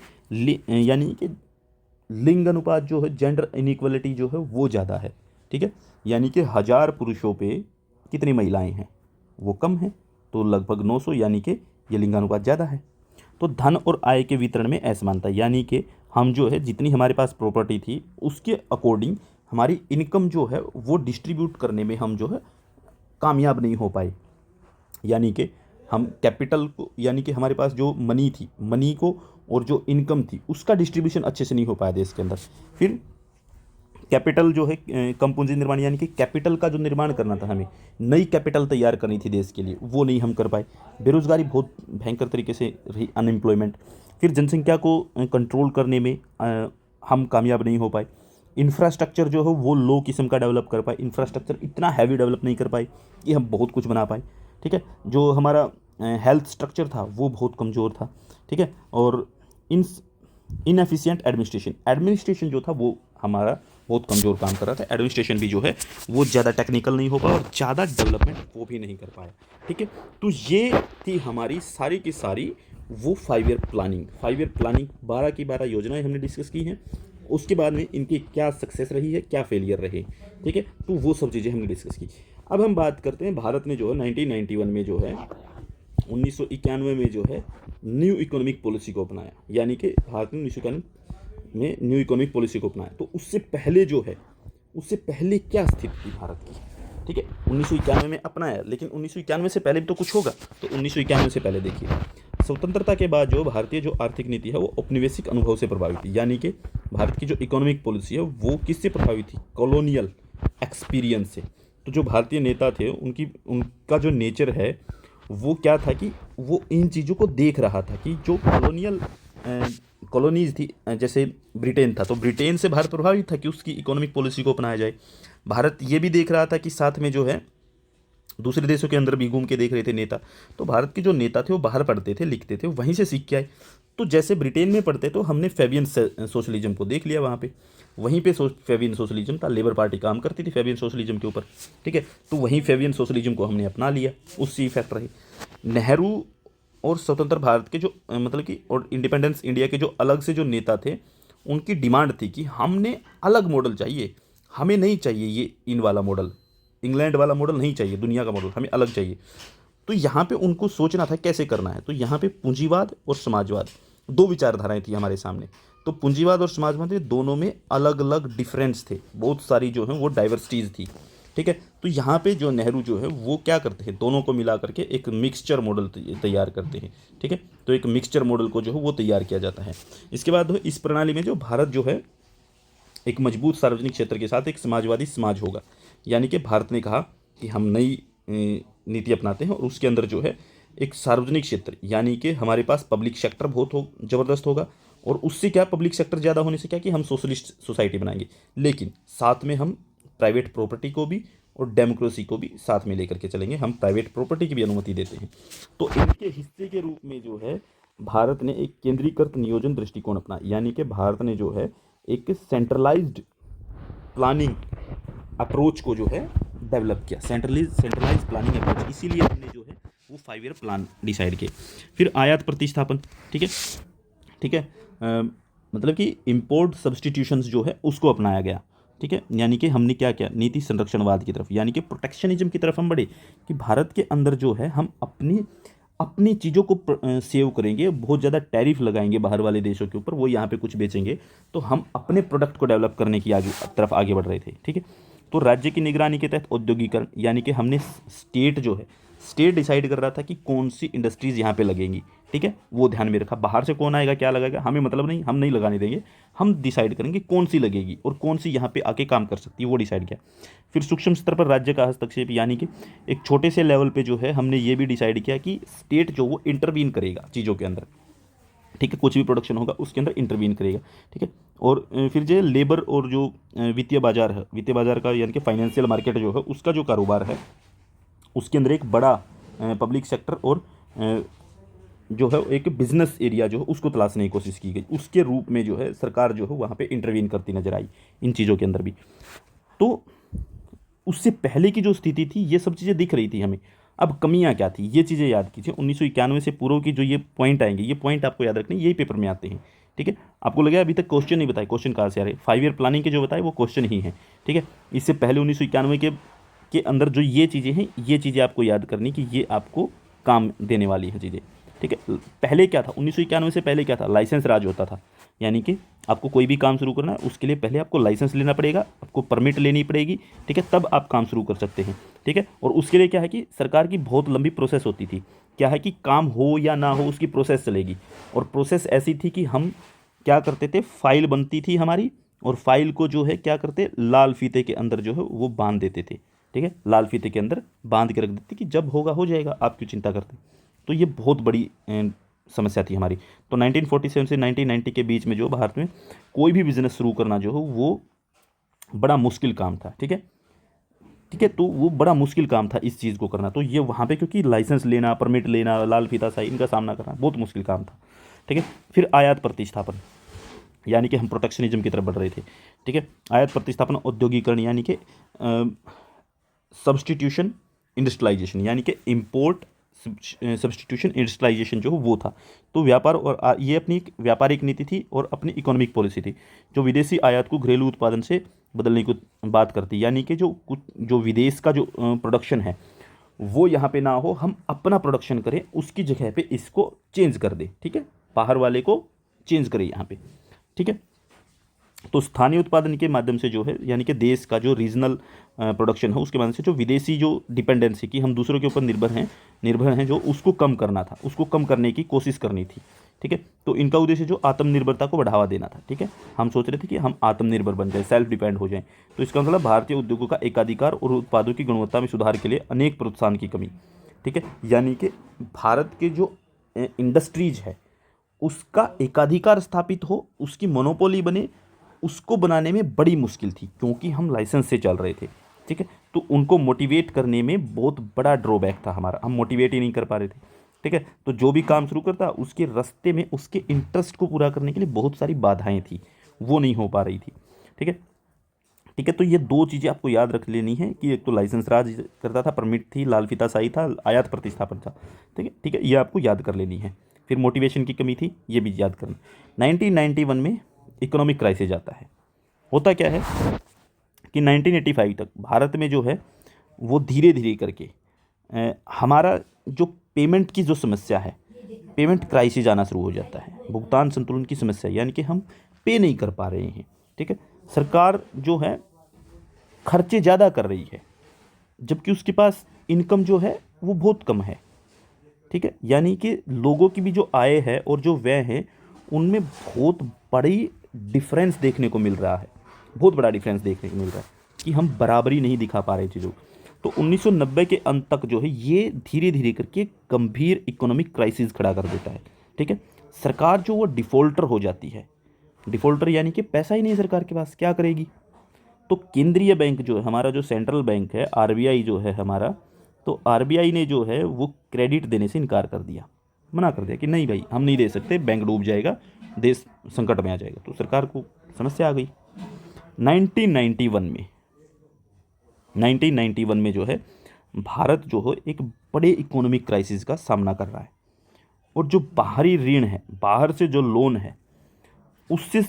लिंग अनुपात जो है, जेंडर इनइक्वलिटी जो है वो ज़्यादा है, ठीक है, यानी कि 1000 पुरुषों पे कितनी महिलाएं हैं, वो कम है, तो लगभग 900, यानी कि ये लिंगानुपात ज़्यादा है। तो धन और आय के वितरण में असमानता, यानी कि हम जो है जितनी हमारे पास प्रॉपर्टी थी उसके अकॉर्डिंग हमारी इनकम जो है वो डिस्ट्रीब्यूट करने में हम जो है कामयाब नहीं हो पाए, यानी कि हम कैपिटल को, यानी कि हमारे पास जो मनी थी, मनी को और जो इनकम थी उसका डिस्ट्रीब्यूशन अच्छे से नहीं हो पाया देश के अंदर। फिर कैपिटल जो है कम पूंजी निर्माण, यानी कि कैपिटल का जो निर्माण करना था, हमें नई कैपिटल तैयार करनी थी देश के लिए, वो नहीं हम कर पाए। बेरोजगारी बहुत भयंकर तरीके से रही, अनएम्प्लॉयमेंट। फिर जनसंख्या को कंट्रोल करने में हम कामयाब नहीं हो पाए। इंफ्रास्ट्रक्चर जो है वो लो किस्म का डेवलप कर पाए, इंफ्रास्ट्रक्चर इतना हैवी डेवलप नहीं कर पाए कि हम बहुत कुछ बना पाए, ठीक है। जो हमारा हेल्थ स्ट्रक्चर था वो बहुत कमज़ोर था, ठीक है। और इनएफिशिएंट एडमिनिस्ट्रेशन जो था वो हमारा बहुत कमज़ोर काम कर रहा था। एडमिनिस्ट्रेशन भी जो है वो ज़्यादा टेक्निकल नहीं हो पाया और ज़्यादा डेवलपमेंट वो भी नहीं कर पाया, ठीक है। तो ये थी हमारी सारी की सारी वो 5 ईयर प्लानिंग 12 की 12 योजनाएं हमने डिस्कस की हैं। उसके बाद में इनकी क्या सक्सेस रही है, क्या फेलियर रहे, ठीक है, तो वो सब चीज़ें हमने डिस्कस की। अब हम बात करते हैं भारत ने जो है 1991 में जो है 1991 में जो है न्यू इकोनॉमिक पॉलिसी को अपनाया, यानी कि भारत ने 1991 में न्यू इकोनॉमिक पॉलिसी को अपनाया। तो उससे पहले जो है, उससे पहले क्या स्थिति थी भारत की, ठीक है, 1991 में अपनाया, लेकिन 1991 से पहले भी तो कुछ होगा। तो 1991 से पहले देखिए, स्वतंत्रता के बाद जो भारतीय जो आर्थिक नीति है वो औपनिवेशिक अनुभव से प्रभावित थी, यानी कि भारत की जो इकोनॉमिक पॉलिसी है वो किससे प्रभावित थी, कॉलोनियल एक्सपीरियंस से। तो जो भारतीय नेता थे उनका जो नेचर है वो क्या था कि वो इन चीज़ों को देख रहा था कि जो कॉलोनीज थी, जैसे ब्रिटेन था, तो ब्रिटेन से भारत प्रभावित था कि उसकी इकोनॉमिक पॉलिसी को अपनाया जाए। भारत ये भी देख रहा था कि साथ में जो है दूसरे देशों के अंदर भी घूम के देख रहे थे नेता। तो भारत के जो नेता थे वो बाहर पढ़ते थे, लिखते थे, वहीं से सीख के आए। तो जैसे ब्रिटेन में पढ़ते तो हमने फेबियन सोशलिज्म को देख लिया वहाँ पे, वहीं पे फेबियन सोशलिज्म था, लेबर पार्टी काम करती थी फेबियन सोशलिज्म के ऊपर, ठीक है। तो वहीं फेबियन सोशलिज्म को हमने अपना लिया, उससे इफेक्ट रहे। नेहरू और स्वतंत्र भारत के जो मतलब कि और इंडिपेंडेंस इंडिया के जो अलग से जो नेता थे, उनकी डिमांड थी कि हमने अलग मॉडल चाहिए, हमें नहीं चाहिए ये इन वाला मॉडल, इंग्लैंड वाला मॉडल नहीं चाहिए, दुनिया का मॉडल हमें अलग चाहिए। तो यहाँ पे उनको सोचना था कैसे करना है। तो यहाँ पे पूंजीवाद और समाजवाद दो विचारधाराएं थी हमारे सामने। तो पूंजीवाद और समाजवाद दोनों में अलग अलग डिफरेंस थे, बहुत सारी जो है वो डाइवर्सिटीज़ थी, ठीक है। तो यहाँ पे जो नेहरू जो है वो क्या करते हैं, दोनों को मिला करके एक मिक्सचर मॉडल तैयार करते हैं, ठीक है। तो तो एक मिक्सचर मॉडल को जो है वो तैयार किया जाता है। इसके बाद इस प्रणाली में जो भारत जो है एक मजबूत सार्वजनिक क्षेत्र के साथ एक समाजवादी समाज होगा। यानी कि भारत ने कहा कि हम नई नीति अपनाते हैं और उसके अंदर जो है एक सार्वजनिक क्षेत्र, यानी कि हमारे पास पब्लिक सेक्टर बहुत ज़बरदस्त होगा। और उससे क्या, पब्लिक सेक्टर ज़्यादा होने से क्या कि हम सोशलिस्ट सोसाइटी बनाएंगे, लेकिन साथ में हम प्राइवेट प्रॉपर्टी को भी और डेमोक्रेसी को भी साथ में लेकर के चलेंगे। हम प्राइवेट प्रॉपर्टी की भी अनुमति देते हैं। तो इनके हिस्से के रूप में जो है भारत ने एक केंद्रीकृत नियोजन दृष्टिकोण अपना, यानी कि भारत ने जो है एक सेंट्रलाइज्ड प्लानिंग अप्रोच को जो है डेवलप किया, सेंट्रलाइज प्लानिंग अप्रोच। इसीलिए हमने जो है वो 5 ईयर प्लान डिसाइड किए। फिर आयात प्रतिस्थापन, ठीक है, ठीक है, मतलब कि इम्पोर्ट सब्सटीट्यूशंस जो है उसको अपनाया गया, ठीक है। यानी कि हमने क्या किया, नीति संरक्षणवाद की तरफ, यानी कि प्रोटेक्शनिज्म की तरफ हम बढ़े कि भारत के अंदर जो है हम अपनी चीज़ों को सेव करेंगे, बहुत ज़्यादा टैरिफ लगाएंगे बाहर वाले देशों के ऊपर, वो यहाँ पे कुछ बेचेंगे, तो हम अपने प्रोडक्ट को डेवलप करने की तरफ आगे बढ़ रहे थे, ठीक है। तो राज्य की निगरानी के तहत औद्योगिकरण, यानी कि हमने स्टेट डिसाइड कर रहा था कि कौन सी इंडस्ट्रीज़ यहाँ पे लगेंगी, ठीक है, वो ध्यान में रखा। बाहर से कौन आएगा, क्या लगाएगा, हमें मतलब नहीं, हम नहीं लगाने देंगे, हम डिसाइड करेंगे कौन सी लगेगी और कौन सी यहाँ पे आके काम कर सकती है, वो डिसाइड किया। फिर सूक्ष्म स्तर पर राज्य का हस्तक्षेप, यानी कि एक छोटे से लेवल पे जो है हमने ये भी डिसाइड किया कि स्टेट जो वो इंटरवीन करेगा चीज़ों के अंदर, ठीक है, कुछ भी प्रोडक्शन होगा उसके अंदर इंटरवीन करेगा, ठीक है। और फिर जो लेबर और जो वित्तीय बाजार है, वित्तीय बाजार का यानी कि फाइनेंशियल मार्केट जो है उसका जो कारोबार है, उसके अंदर एक बड़ा पब्लिक सेक्टर और जो है एक बिजनेस एरिया जो है उसको तलाशने की कोशिश की गई। उसके रूप में जो है सरकार जो है वहाँ पे इंटरवीन करती नजर आई इन चीज़ों के अंदर भी। तो उससे पहले की जो स्थिति थी ये सब चीज़ें दिख रही थी हमें। अब कमियां क्या थी ये चीज़ें याद कीजिए। 1991 से पूर्व की जो ये पॉइंट आएंगे, ये पॉइंट आपको याद रखने, यही पेपर में आते हैं, ठीक है। आपको लगे अभी तक क्वेश्चन नहीं बताए, क्वेश्चन कहाँ से आ रहे, 5 ईयर प्लानिंग के जो बताए वो क्वेश्चन ही है, ठीक है। इससे पहले 1991 के अंदर जो ये चीज़ें हैं, ये चीज़ें आपको याद करनी कि ये आपको काम देने वाली है चीज़ें, ठीक है। पहले क्या था, 1991 से पहले क्या था, लाइसेंस राज होता था। यानी कि आपको कोई भी काम शुरू करना है उसके लिए पहले आपको लाइसेंस लेना पड़ेगा, आपको परमिट लेनी पड़ेगी, ठीक है, तब आप काम शुरू कर सकते हैं, ठीक है। और उसके लिए क्या है कि सरकार की बहुत लंबी प्रोसेस होती थी। क्या है कि काम हो या ना हो उसकी प्रोसेस चलेगी, और प्रोसेस ऐसी थी कि हम क्या करते थे, फाइल बनती थी हमारी, और फाइल को जो है क्या करते, लाल फीते के अंदर जो है वो बांध देते थे, ठीक है, लाल फीते के अंदर बांध के रख देते कि जब होगा हो जाएगा, आप क्यों चिंता करते। तो ये बहुत बड़ी समस्या थी हमारी। तो 1947 से 1990 के बीच में जो भारत में कोई भी बिजनेस शुरू करना जो है वो बड़ा मुश्किल काम था, ठीक है, ठीक है। तो वो बड़ा मुश्किल काम था इस चीज़ को करना। तो ये वहाँ पे क्योंकि लाइसेंस लेना, परमिट लेना, लाल फीता शाही, इनका सामना करना बहुत मुश्किल काम था, ठीक है। फिर आयात प्रतिस्थापन, यानी कि हम प्रोटेक्शनिज्म की तरफ बढ़ रहे थे, ठीक है। आयात प्रतिस्थापन, औद्योगिकरण, यानी कि सब्सटीट्यूशन इंडस्ट्रियलाइजेशन, यानी कि इम्पोर्ट सब्सटीट्यूशन इंडस्ट्रियलाइजेशन जो वो था। तो व्यापार और ये अपनी एक व्यापारिक नीति थी और अपनी इकोनॉमिक पॉलिसी थी जो विदेशी आयात को घरेलू उत्पादन से बदलने की बात करती। यानी कि जो विदेश का जो प्रोडक्शन है वो यहाँ पे ना हो, हम अपना प्रोडक्शन करें, उसकी जगह पे इसको चेंज कर दें, ठीक है, बाहर वाले को चेंज करें यहाँ पे, ठीक है। तो स्थानीय उत्पादन के माध्यम से जो है, यानी कि देश का जो रीजनल प्रोडक्शन है उसके माध्यम से जो विदेशी जो डिपेंडेंसी की हम दूसरों के ऊपर निर्भर हैं जो उसको कम करना था, उसको कम करने की कोशिश करनी थी, ठीक है। तो इनका उद्देश्य जो आत्मनिर्भरता को बढ़ावा देना था, ठीक है। हम सोच रहे थे कि हम आत्मनिर्भर बन जाए, सेल्फ डिपेंड हो जाएं। तो इसका मतलब भारतीय उद्योगों का एकाधिकार और उत्पादों की गुणवत्ता में सुधार के लिए अनेक प्रोत्साहन की कमी, ठीक है। यानी कि भारत के जो इंडस्ट्रीज है उसका एकाधिकार स्थापित हो, उसकी मोनोपोली बने, उसको बनाने में बड़ी मुश्किल थी क्योंकि हम लाइसेंस से चल रहे थे, ठीक है। तो उनको मोटिवेट करने में बहुत बड़ा ड्रॉबैक था हमारा, हम मोटिवेट ही नहीं कर पा रहे थे, ठीक है। तो जो भी काम शुरू करता उसके रास्ते में उसके इंटरेस्ट को पूरा करने के लिए बहुत सारी बाधाएं थी, वो नहीं हो पा रही थी, ठीक है, ठीक है। तो ये दो चीज़ें आपको याद रख लेनी है कि एक तो लाइसेंस राज करता था, परमिट थी, लाल फीताशाही था, आयात प्रतिस्थापन था, ठीक है, ठीक है, ये आपको याद कर लेनी है। फिर मोटिवेशन की कमी थी, ये भी याद करना। 1991 में इकोनॉमिक क्राइसिस आता है। होता क्या है कि 1985 तक भारत में जो है वो धीरे धीरे करके हमारा जो पेमेंट की जो समस्या है, पेमेंट क्राइसिस आना शुरू हो जाता है, भुगतान संतुलन की समस्या, यानी कि हम पे नहीं कर पा रहे हैं, ठीक है। सरकार जो है खर्चे ज़्यादा कर रही है जबकि उसके पास इनकम जो है वो बहुत कम है, ठीक है, यानी कि लोगों की भी जो आय है और जो व्यय है उनमें बहुत बड़ी डिफरेंस देखने को मिल रहा है, बहुत बड़ा डिफरेंस देखने को मिल रहा है कि हम बराबरी नहीं दिखा पा रहे चीज़ों को। तो 1990 के अंत तक जो है ये धीरे धीरे करके गंभीर इकोनॉमिक क्राइसिस खड़ा कर देता है। ठीक है, सरकार जो वो डिफ़ॉल्टर हो जाती है, डिफ़ॉल्टर यानी कि पैसा ही नहीं सरकार के पास, क्या करेगी। तो केंद्रीय बैंक जो है हमारा, जो सेंट्रल बैंक है आरबीआई जो है हमारा, तो आरबीआई ने जो है वो क्रेडिट देने से इनकार कर दिया, मना कर दिया कि नहीं भाई हम नहीं दे सकते, बैंक डूब जाएगा, देश संकट में आ जाएगा। तो सरकार को समस्या आ गई। 1991 में जो है भारत जो है एक बड़े इकोनॉमिक क्राइसिस का सामना कर रहा है, और जो बाहरी ऋण है, बाहर से जो लोन है, उससे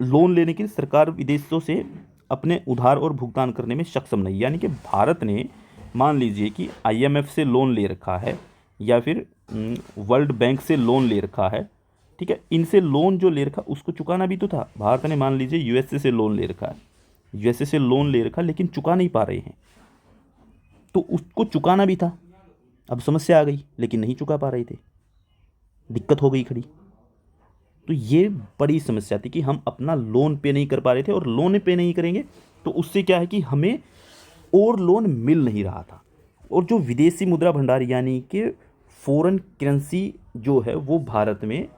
लोन लेने के लिए सरकार विदेशों से अपने उधार और भुगतान करने में सक्षम नहीं। यानी कि भारत ने मान लीजिए कि आईएमएफ से लोन ले रखा है या फिर वर्ल्ड बैंक से लोन ले रखा है, ठीक है, इनसे लोन जो ले रखा उसको चुकाना भी तो था। भारत ने मान लीजिए यूएसए से लोन ले रखा है, यूएसए से लोन ले रखा लेकिन चुका नहीं पा रहे हैं, तो उसको चुकाना भी था। अब समस्या आ गई, लेकिन नहीं चुका पा रहे थे, दिक्कत हो गई खड़ी। तो ये बड़ी समस्या थी कि हम अपना लोन पे नहीं कर पा रहे थे, और लोन पे नहीं करेंगे तो उससे क्या है कि हमें और लोन मिल नहीं रहा था। और जो विदेशी मुद्रा भंडार यानी कि फॉरेन करेंसी जो है वो भारत में,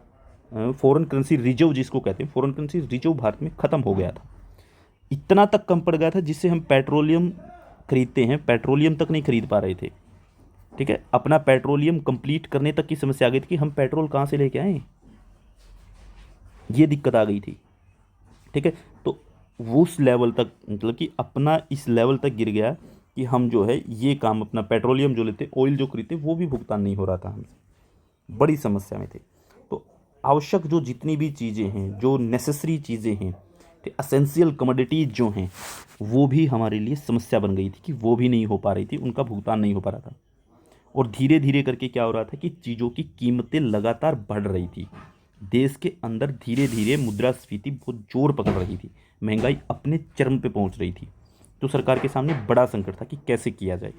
फॉरेन करेंसी रिजर्व जिसको कहते हैं, फॉरेन करेंसी रिजर्व भारत में ख़त्म हो गया था। इतना तक कम पड़ गया था जिससे हम पेट्रोलियम खरीदते हैं, पेट्रोलियम तक नहीं खरीद पा रहे थे। ठीक है, अपना पेट्रोलियम कंप्लीट करने तक की समस्या आ गई थी कि हम पेट्रोल कहाँ से लेके आएँ, ये दिक्कत आ गई थी। ठीक है, तो वो उस लेवल तक, मतलब कि अपना इस लेवल तक गिर गया कि हम जो है ये काम अपना पेट्रोलियम जो लेते, ऑयल जो खरीदते, वो भी भुगतान नहीं हो रहा था हमसे, बड़ी समस्या में थे। तो आवश्यक जो जितनी भी चीज़ें हैं, जो नेसेसरी चीज़ें हैं, एसेंशियल कमोडिटीज़ जो हैं, वो भी हमारे लिए समस्या बन गई थी कि वो भी नहीं हो पा रही थी, उनका भुगतान नहीं हो पा रहा था। और धीरे धीरे करके क्या हो रहा था कि चीज़ों की कीमतें लगातार बढ़ रही थी, देश के अंदर धीरे धीरे मुद्रास्फीति बहुत जोर पकड़ रही थी, महंगाई अपने चरम पे पहुंच रही थी। तो सरकार के सामने बड़ा संकट था कि कैसे किया जाए।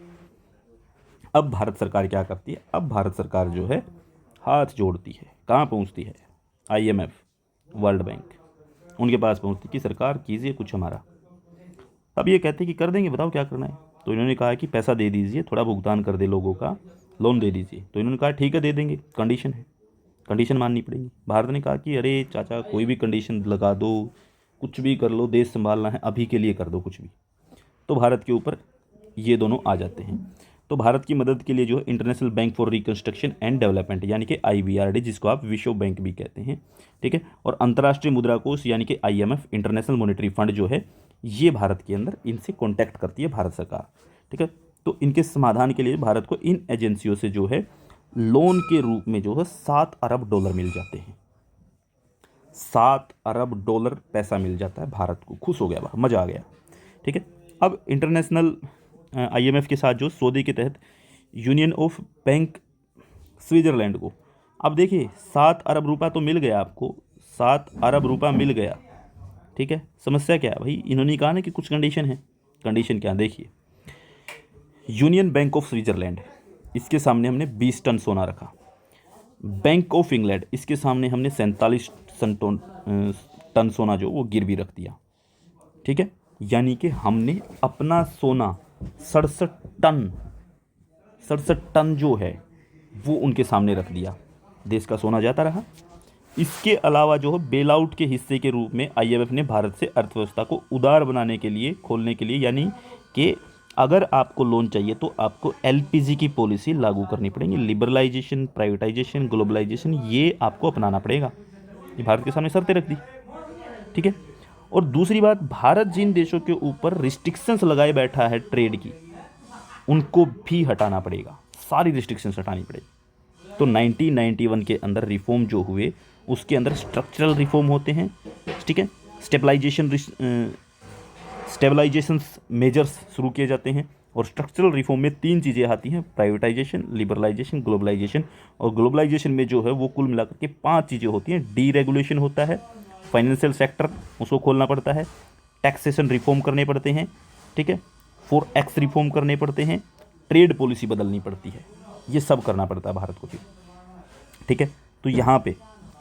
अब भारत सरकार क्या करती है, अब भारत सरकार जो है हाथ जोड़ती है, कहाँ पहुंचती है, आईएमएफ, वर्ल्ड बैंक, उनके पास पहुंचती कि सरकार कीजिए कुछ हमारा। अब ये कहते कि कर देंगे, बताओ क्या करना है। तो इन्होंने कहा कि पैसा दे दीजिए, थोड़ा भुगतान कर दे, लोगों का लोन दे दीजिए। तो इन्होंने कहा ठीक है दे देंगे, कंडीशन है, कंडीशन माननी पड़ेगी। भारत ने कहा कि अरे चाचा कोई भी कंडीशन लगा दो, कुछ भी कर लो, देश संभालना है, अभी के लिए कर दो कुछ भी। तो भारत के ऊपर ये दोनों आ जाते हैं। तो भारत की मदद के लिए जो है international bank for reconstruction and development यानी कि आईबीआरडी, जिसको आप विश्व बैंक भी कहते हैं, ठीक है, और अंतर्राष्ट्रीय मुद्रा कोष यानी कि आईएमएफ, इंटरनेशनल मॉनेटरी फंड जो है, ये भारत के अंदर इनसे कॉन्टैक्ट करती है भारत सरकार। ठीक है, तो इनके समाधान के लिए भारत को इन एजेंसियों से जो है लोन के रूप में जो है $7 अरब मिल जाते हैं। $7 अरब पैसा मिल जाता है भारत को। खुश हो गया, मज़ा आ गया। ठीक है, अब इंटरनेशनल आईएमएफ के साथ जो सौदे के तहत यूनियन ऑफ बैंक स्विट्जरलैंड को, अब देखिए 7 अरब रुपया तो मिल गया आपको, 7 अरब रुपया मिल गया। ठीक है, समस्या क्या है भाई, इन्होंने कहा ना कि कुछ कंडीशन है। कंडीशन क्या, देखिए, यूनियन बैंक ऑफ स्विट्जरलैंड, इसके सामने हमने 20 टन सोना रखा। बैंक ऑफ इंग्लैंड, इसके सामने हमने 47 टन सोना जो वो गिरवी रख दिया। ठीक है, यानी कि हमने अपना सोना 67 टन जो है वो उनके सामने रख दिया। देश का सोना जाता रहा। इसके अलावा जो है बेल आउट के हिस्से के रूप में आईएमएफ ने भारत से अर्थव्यवस्था को उदार बनाने के लिए, खोलने के लिए, यानी कि अगर आपको लोन चाहिए तो आपको एलपीजी की पॉलिसी लागू करनी पड़ेगी। लिबरलाइजेशन, प्राइवेटाइजेशन, ग्लोबलाइजेशन, ये आपको अपनाना पड़ेगा। ये भारत के सामने शर्तें रख दी। ठीक है, और दूसरी बात, भारत जिन देशों के ऊपर रिस्ट्रिक्शंस लगाए बैठा है ट्रेड की, उनको भी हटाना पड़ेगा, सारी रिस्ट्रिक्शंस हटानी पड़ेगी। तो 1991 के अंदर रिफॉर्म जो हुए, उसके अंदर स्ट्रक्चरल रिफॉर्म होते हैं। ठीक है, स्टेबलाइजेशन मेजर्स शुरू किए जाते हैं, और स्ट्रक्चरल रिफॉर्म में 3 चीज़ें आती हैं, प्राइवेटाइजेशन, लिबरलाइजेशन, ग्लोबलाइजेशन। और ग्लोबलाइजेशन में जो है वो कुल मिलाकर के 5 चीज़ें होती हैं। डीरेगुलेशन होता है, फाइनेंशियल सेक्टर उसको खोलना पड़ता है, टैक्सेशन रिफॉर्म करने पड़ते हैं, ठीक है, 4X रिफॉर्म करने पड़ते हैं, ट्रेड पॉलिसी बदलनी पड़ती है। ये सब करना पड़ता है भारत को फिर, ठीक है। तो यहाँ पे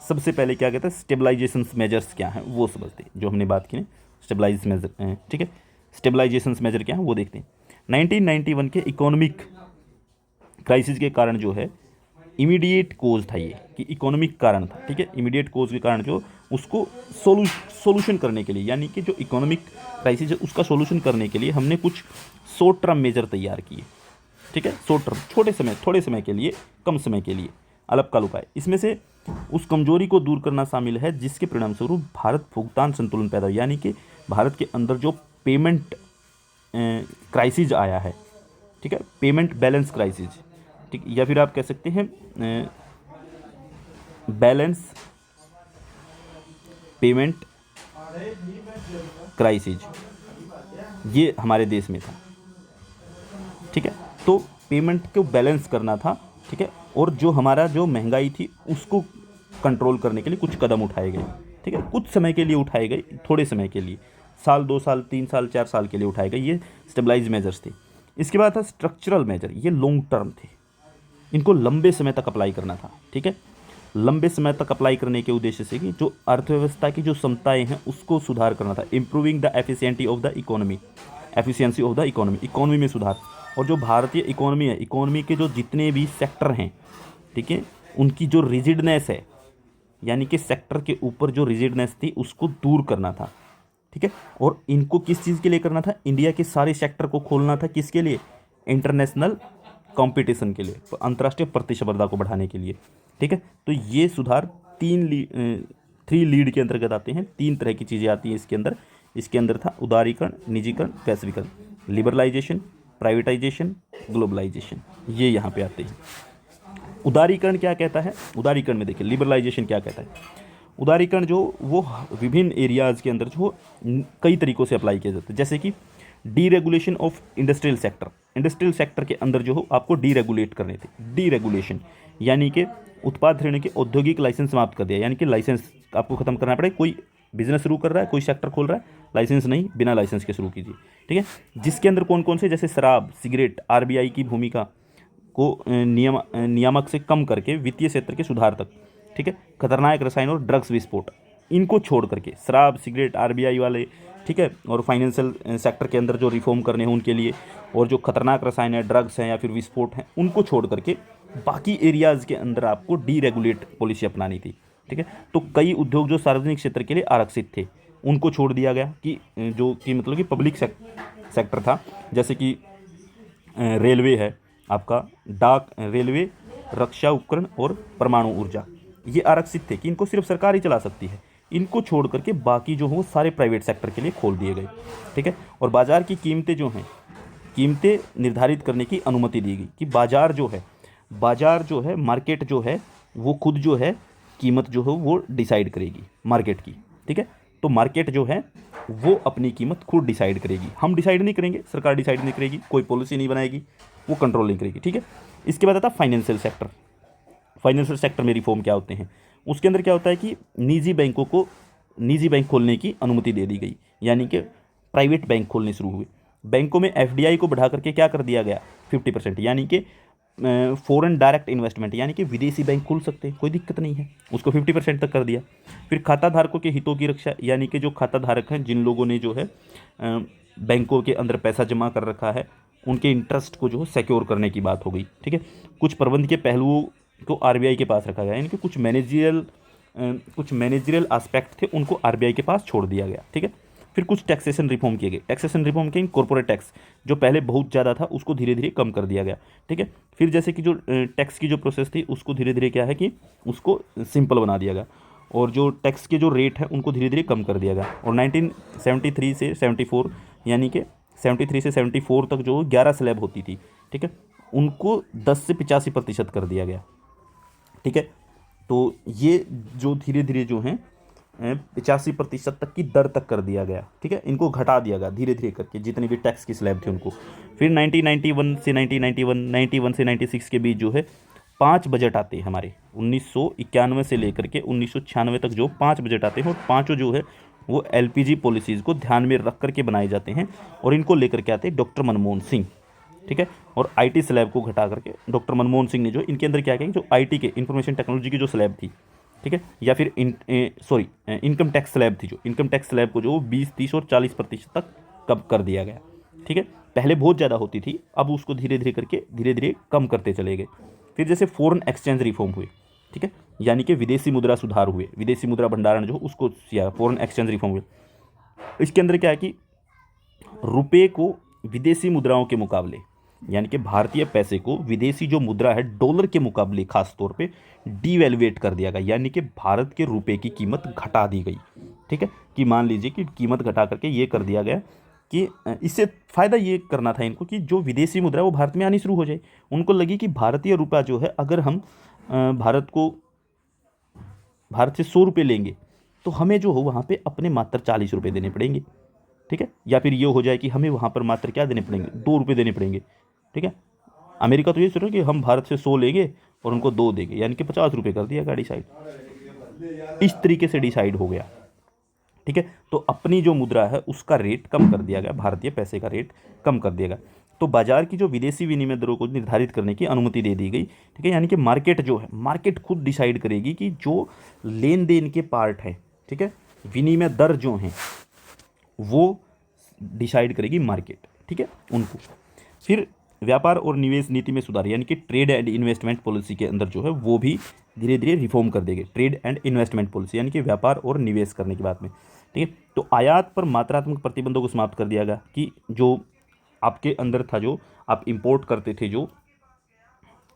सबसे पहले क्या कहते हैं, स्टेबलाइजेशन मेजर्स क्या हैं वो समझते हैं, जो हमने बात की ना स्टेबलाइज मेजर, ठीक है। स्टेबलाइजेशन मेजर क्या है वो देखते हैं। 1991 के इकोनॉमिक क्राइसिस के कारण जो है, इमीडिएट कोज था ये, कि इकोनॉमिक कारण था, ठीक है। इमीडिएट कोज के कारण जो उसको सोल्यूशन करने के लिए, यानी कि जो इकोनॉमिक क्राइसिस है उसका सोल्यूशन करने के लिए हमने कुछ शॉर्ट टर्म मेजर तैयार किए, ठीक है। शॉर्ट टर्म, थोड़े समय के लिए, कम समय के लिए अल्पकाल उपाय। इसमें से उस कमजोरी को दूर करना शामिल है जिसके परिणाम स्वरूप भारत भुगतान संतुलन पैदा, यानी कि भारत के अंदर जो पेमेंट क्राइसिस आया है, ठीक है, पेमेंट बैलेंस क्राइसिस, ठीक, या फिर आप कह सकते हैं बैलेंस पेमेंट क्राइसिस, ये हमारे देश में था, ठीक है। तो पेमेंट को बैलेंस करना था, ठीक है, और जो हमारा जो महंगाई थी उसको कंट्रोल करने के लिए कुछ कदम उठाए गए, ठीक है। कुछ समय के लिए उठाए गए, थोड़े समय के लिए, साल 2 साल 3 साल 4 साल के लिए उठाए गए, ये स्टेबलाइज मेजर्स थे। इसके बाद था स्ट्रक्चरल मेजर, ये लॉन्ग टर्म थे, इनको लंबे समय तक अप्लाई करना था, ठीक है। लंबे समय तक अप्लाई करने के उद्देश्य से कि जो अर्थव्यवस्था की जो क्षमताएं हैं उसको सुधार करना था, improving the efficiency of the economy, efficiency of the economy, economy में सुधार। और जो भारतीय इकोनॉमी है, इकोनॉमी के जो जितने भी सेक्टर हैं, ठीक है, उनकी जो रिजिडनेस है, यानी कि सेक्टर के ऊपर जो रिजिडनेस थी उसको दूर करना था, ठीक है। और इनको किस चीज़ के लिए करना था, इंडिया के सारे सेक्टर को खोलना था, किसके लिए, इंटरनेशनल कंपटीशन के लिए, अंतर्राष्ट्रीय प्रतिस्पर्धा को बढ़ाने के लिए, ठीक है। तो ये सुधार 3 लीड के अंतर्गत आते हैं, 3 तरह की चीज़ें आती हैं इसके अंदर। इसके अंदर था उदारीकरण, निजीकरण, वैश्वीकरण, लिबरलाइजेशन, प्राइवेटाइजेशन, ग्लोबलाइजेशन, ये यहाँ पे आते हैं। उदारीकरण क्या कहता है, उदारीकरण में देखिए लिबरलाइजेशन क्या कहता है। उदारीकरण जो वो विभिन्न एरियाज़ के अंदर जो कई तरीक़ों से अप्लाई किया जाता है, जैसे कि deregulation of industrial sector, industrial sector के अंदर जो हो आपको डीरेगुलेट करने थे, डीरेगुलेशन यानी कि उत्पाद श्रेणी के औद्योगिक लाइसेंस समाप्त कर दिया, यानी कि लाइसेंस आपको खत्म करना पड़े। कोई बिजनेस शुरू कर रहा है, कोई सेक्टर खोल रहा है, लाइसेंस नहीं, बिना लाइसेंस के शुरू कीजिए, ठीक है। जिसके अंदर कौन कौन से, जैसे शराब, सिगरेट, आरबीआई की भूमिका को नियामक से कम करके वित्तीय क्षेत्र के सुधार तक, ठीक है। खतरनाक रसायन और ड्रग्स विस्फोट, इनको छोड़ करके शराब, सिगरेट, आरबीआई वाले, ठीक है, और फाइनेंशियल सेक्टर के अंदर जो रिफॉर्म करने हैं उनके लिए, और जो खतरनाक रसायन है, ड्रग्स हैं या फिर विस्फोट हैं, उनको छोड़ करके बाकी एरियाज़ के अंदर आपको डीरेगुलेट पॉलिसी अपनानी थी, ठीक है। तो कई उद्योग जो सार्वजनिक क्षेत्र के लिए आरक्षित थे उनको छोड़ दिया गया, कि जो कि मतलब कि पब्लिक सेक्टर था, जैसे कि रेलवे है आपका, डाक, रेलवे, रक्षा उपकरण और परमाणु ऊर्जा, ये आरक्षित थे कि इनको सिर्फ सरकार ही चला सकती है। इनको छोड़ करके बाकी जो हो सारे प्राइवेट सेक्टर के लिए खोल दिए गए, ठीक है। और बाज़ार की कीमतें जो हैं, कीमतें निर्धारित करने की अनुमति दी गई, कि बाज़ार जो है मार्केट जो है वो खुद जो है कीमत जो है वो डिसाइड करेगी मार्केट की, ठीक है। तो मार्केट जो है वो अपनी कीमत खुद डिसाइड करेगी, हम डिसाइड नहीं करेंगे, सरकार डिसाइड नहीं करेगी, कोई पॉलिसी नहीं बनाएगी, वो कंट्रोल नहीं करेगी, ठीक है। इसके बाद आता फाइनेंशियल सेक्टर। फाइनेंशियल सेक्टर में रिफॉर्म क्या होते हैं, उसके अंदर क्या होता है कि निजी बैंकों को निजी बैंक खोलने की अनुमति दे दी गई, यानी कि प्राइवेट बैंक खोलने शुरू हुए। बैंकों में एफडीआई को बढ़ा करके क्या कर दिया गया, 50%, यानी कि फॉरेन डायरेक्ट इन्वेस्टमेंट, यानी कि विदेशी बैंक खुल सकते हैं, कोई दिक्कत नहीं है, उसको 50% तक कर दिया। फिर खाता धारकों के हितों की रक्षा, यानी कि जो खाता धारक हैं, जिन लोगों ने जो है बैंकों के अंदर पैसा जमा कर रखा है, उनके इंटरेस्ट को जो है सिक्योर करने की बात हो गई, ठीक है। कुछ प्रबंध के पहलुओं को आरबीआई के पास रखा गया, यानी कि कुछ मैनेजरियल एस्पेक्ट थे उनको आरबीआई के पास छोड़ दिया गया, ठीक है। फिर कुछ टैक्सेशन रिफॉर्म किए गए, टैक्सेशन रिफॉर्म के कॉर्पोरेट टैक्स जो पहले बहुत ज़्यादा था उसको धीरे धीरे कम कर दिया गया, ठीक है। फिर जैसे कि जो टैक्स की जो प्रोसेस थी उसको धीरे धीरे क्या है कि उसको सिंपल बना दिया गया, और जो टैक्स के जो रेट है उनको धीरे धीरे कम कर दिया गया। और 1973 से 74, यानी कि 73 से 74 तक जो 11 स्लैब होती थी, ठीक है, उनको 10 से 85% कर दिया गया, ठीक है। तो ये जो धीरे धीरे जो हैं 85% तक की दर तक कर दिया गया, ठीक है। इनको घटा दिया गया धीरे धीरे करके, जितनी भी टैक्स की स्लैब थी उनको। फिर 1991 से 91 से 96 के बीच जो है 5 बजट आते हैं हमारे, 1991 से लेकर के 1996 तक जो 5 बजट आते हैं, और पाँचों जो है वो एलपीजी पॉलिसीज़ को ध्यान में रख करके बनाए जाते हैं, और इनको लेकर के आते हैं डॉक्टर मनमोहन सिंह, ठीक है। और आईटी स्लैब को घटा करके डॉक्टर मनमोहन सिंह ने जो इनके अंदर क्या किया कि जो आईटी के इंफॉर्मेशन टेक्नोलॉजी की जो स्लैब थी, ठीक है, या फिर इनकम टैक्स स्लैब थी, जो इनकम टैक्स स्लैब को जो 20, 30 और 40% तक कम कर दिया गया, ठीक है। पहले बहुत ज़्यादा होती थी, अब उसको धीरे धीरे करके धीरे धीरे कम करते चले गए। फिर जैसे फॉरेन एक्सचेंज रिफॉर्म हुए, ठीक है, यानी कि विदेशी मुद्रा सुधार हुए, विदेशी मुद्रा भंडारण जो उसको किया, फॉरेन एक्सचेंज रिफॉर्म हुए। इसके अंदर क्या है कि रुपये को विदेशी मुद्राओं के मुकाबले, यानी कि भारतीय पैसे को विदेशी जो मुद्रा है डॉलर के मुकाबले खास तौर पे डीवैल्यूएट कर दिया गया, यानी कि भारत के रुपये की कीमत घटा दी गई, ठीक है। कि मान लीजिए कि कीमत घटा करके ये कर दिया गया कि इससे फ़ायदा ये करना था इनको कि जो विदेशी मुद्रा वो भारत में आनी शुरू हो जाए। उनको लगी कि भारतीय रुपया जो है, अगर हम भारत से 100 रुपये लेंगे तो हमें जो हो वहाँ पे अपने मात्र 40 रुपये देने पड़ेंगे, ठीक है। या फिर ये हो जाए कि हमें वहाँ पर मात्र क्या देने पड़ेंगे, 2 रुपये देने पड़ेंगे, ठीक है। अमेरिका तो ये सोच रहा है कि हम भारत से 100 लेंगे और उनको 2 देंगे, यानी कि 50 रुपये कर दिया गाड़ी डिसाइड। इस तरीके से डिसाइड हो गया, ठीक है। तो अपनी जो मुद्रा है उसका रेट कम कर दिया गया, भारतीय पैसे का रेट कम कर दिया गया। तो बाजार की जो विदेशी विनिमय दरों को निर्धारित करने की अनुमति दे दी गई, ठीक है। यानी कि मार्केट जो है, मार्केट खुद डिसाइड करेगी कि जो लेन देन के पार्ट है, ठीक है, विनिमय दर जो हैं वो डिसाइड करेगी मार्केट, ठीक है, उनको। फिर व्यापार और निवेश नीति में सुधार, यानी कि ट्रेड एंड इन्वेस्टमेंट पॉलिसी के अंदर जो है वो भी धीरे धीरे रिफॉर्म कर देंगे। ट्रेड एंड इन्वेस्टमेंट पॉलिसी यानी कि व्यापार और निवेश करने की बात में, ठीक है। तो आयात पर मात्रात्मक प्रतिबंधों को समाप्त कर दिया गया कि जो आपके अंदर था, जो आप इंपोर्ट करते थे जो,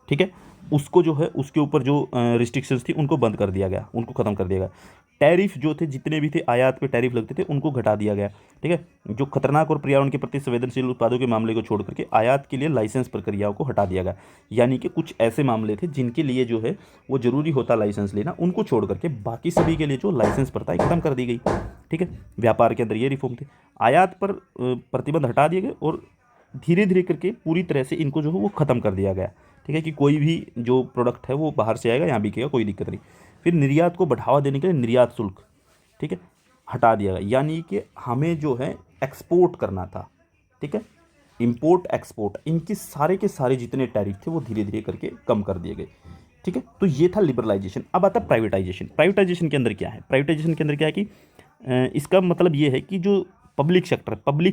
ठीक है, उसको जो है उसके ऊपर जो रिस्ट्रिक्शंस थी उनको बंद कर दिया गया, उनको ख़त्म कर दिया गया। टैरिफ जो थे, जितने भी थे आयात पे टैरिफ लगते थे उनको घटा दिया गया, ठीक है। जो खतरनाक और पर्यावरण के प्रति संवेदनशील उत्पादों के मामले को छोड़ करके आयात के लिए लाइसेंस प्रक्रियाओं को हटा दिया गया, यानी कि कुछ ऐसे मामले थे जिनके लिए जो है वो ज़रूरी होता लाइसेंस लेना, उनको छोड़ करके बाकी सभी के लिए जो लाइसेंस प्रथा खत्म कर दी गई, ठीक है। व्यापार के अंदर ये रिफॉर्म थे। आयात पर प्रतिबंध हटा दिए गए और धीरे धीरे करके पूरी तरह से इनको जो है वो ख़त्म कर दिया गया, ठीक है, कि कोई भी जो प्रोडक्ट है वो बाहर से आएगा यहाँ बिकेगा, कोई दिक्कत नहीं। फिर निर्यात को बढ़ावा देने के लिए निर्यात शुल्क, ठीक है, हटा दिया गया, यानी कि हमें जो है एक्सपोर्ट करना था, ठीक है, इंपोर्ट एक्सपोर्ट इनकी सारे के सारे जितने टैरिफ थे वो धीरे धीरे करके कम कर दिए गए, ठीक है। तो ये था लिबरलाइजेशन। अब आता प्राइवेटाइजेशन। प्राइवेटाइजेशन के अंदर क्या है, प्राइवेटाइजेशन के अंदर क्या है कि इसका मतलब ये है कि जो पब्लिक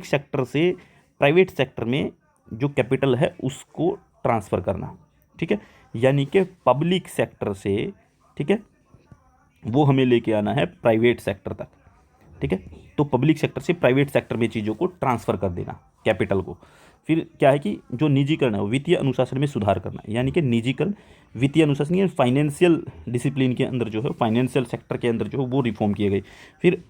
सेक्टर से प्राइवेट सेक्टर में जो कैपिटल है उसको ट्रांसफ़र करना, ठीक है, यानी कि पब्लिक सेक्टर से, ठीक है, वो हमें लेके आना है प्राइवेट सेक्टर तक, ठीक है। तो पब्लिक सेक्टर से प्राइवेट सेक्टर में चीज़ों को ट्रांसफ़र कर देना, कैपिटल को। फिर क्या है कि जो निजीकरण है, वित्तीय अनुशासन में सुधार करना, यानी कि निजीकरण वित्तीय अनुशासन या फाइनेंशियल डिसिप्लिन के अंदर जो है, फाइनेंशियल सेक्टर के अंदर जो है वो रिफॉर्म किए गए। फिर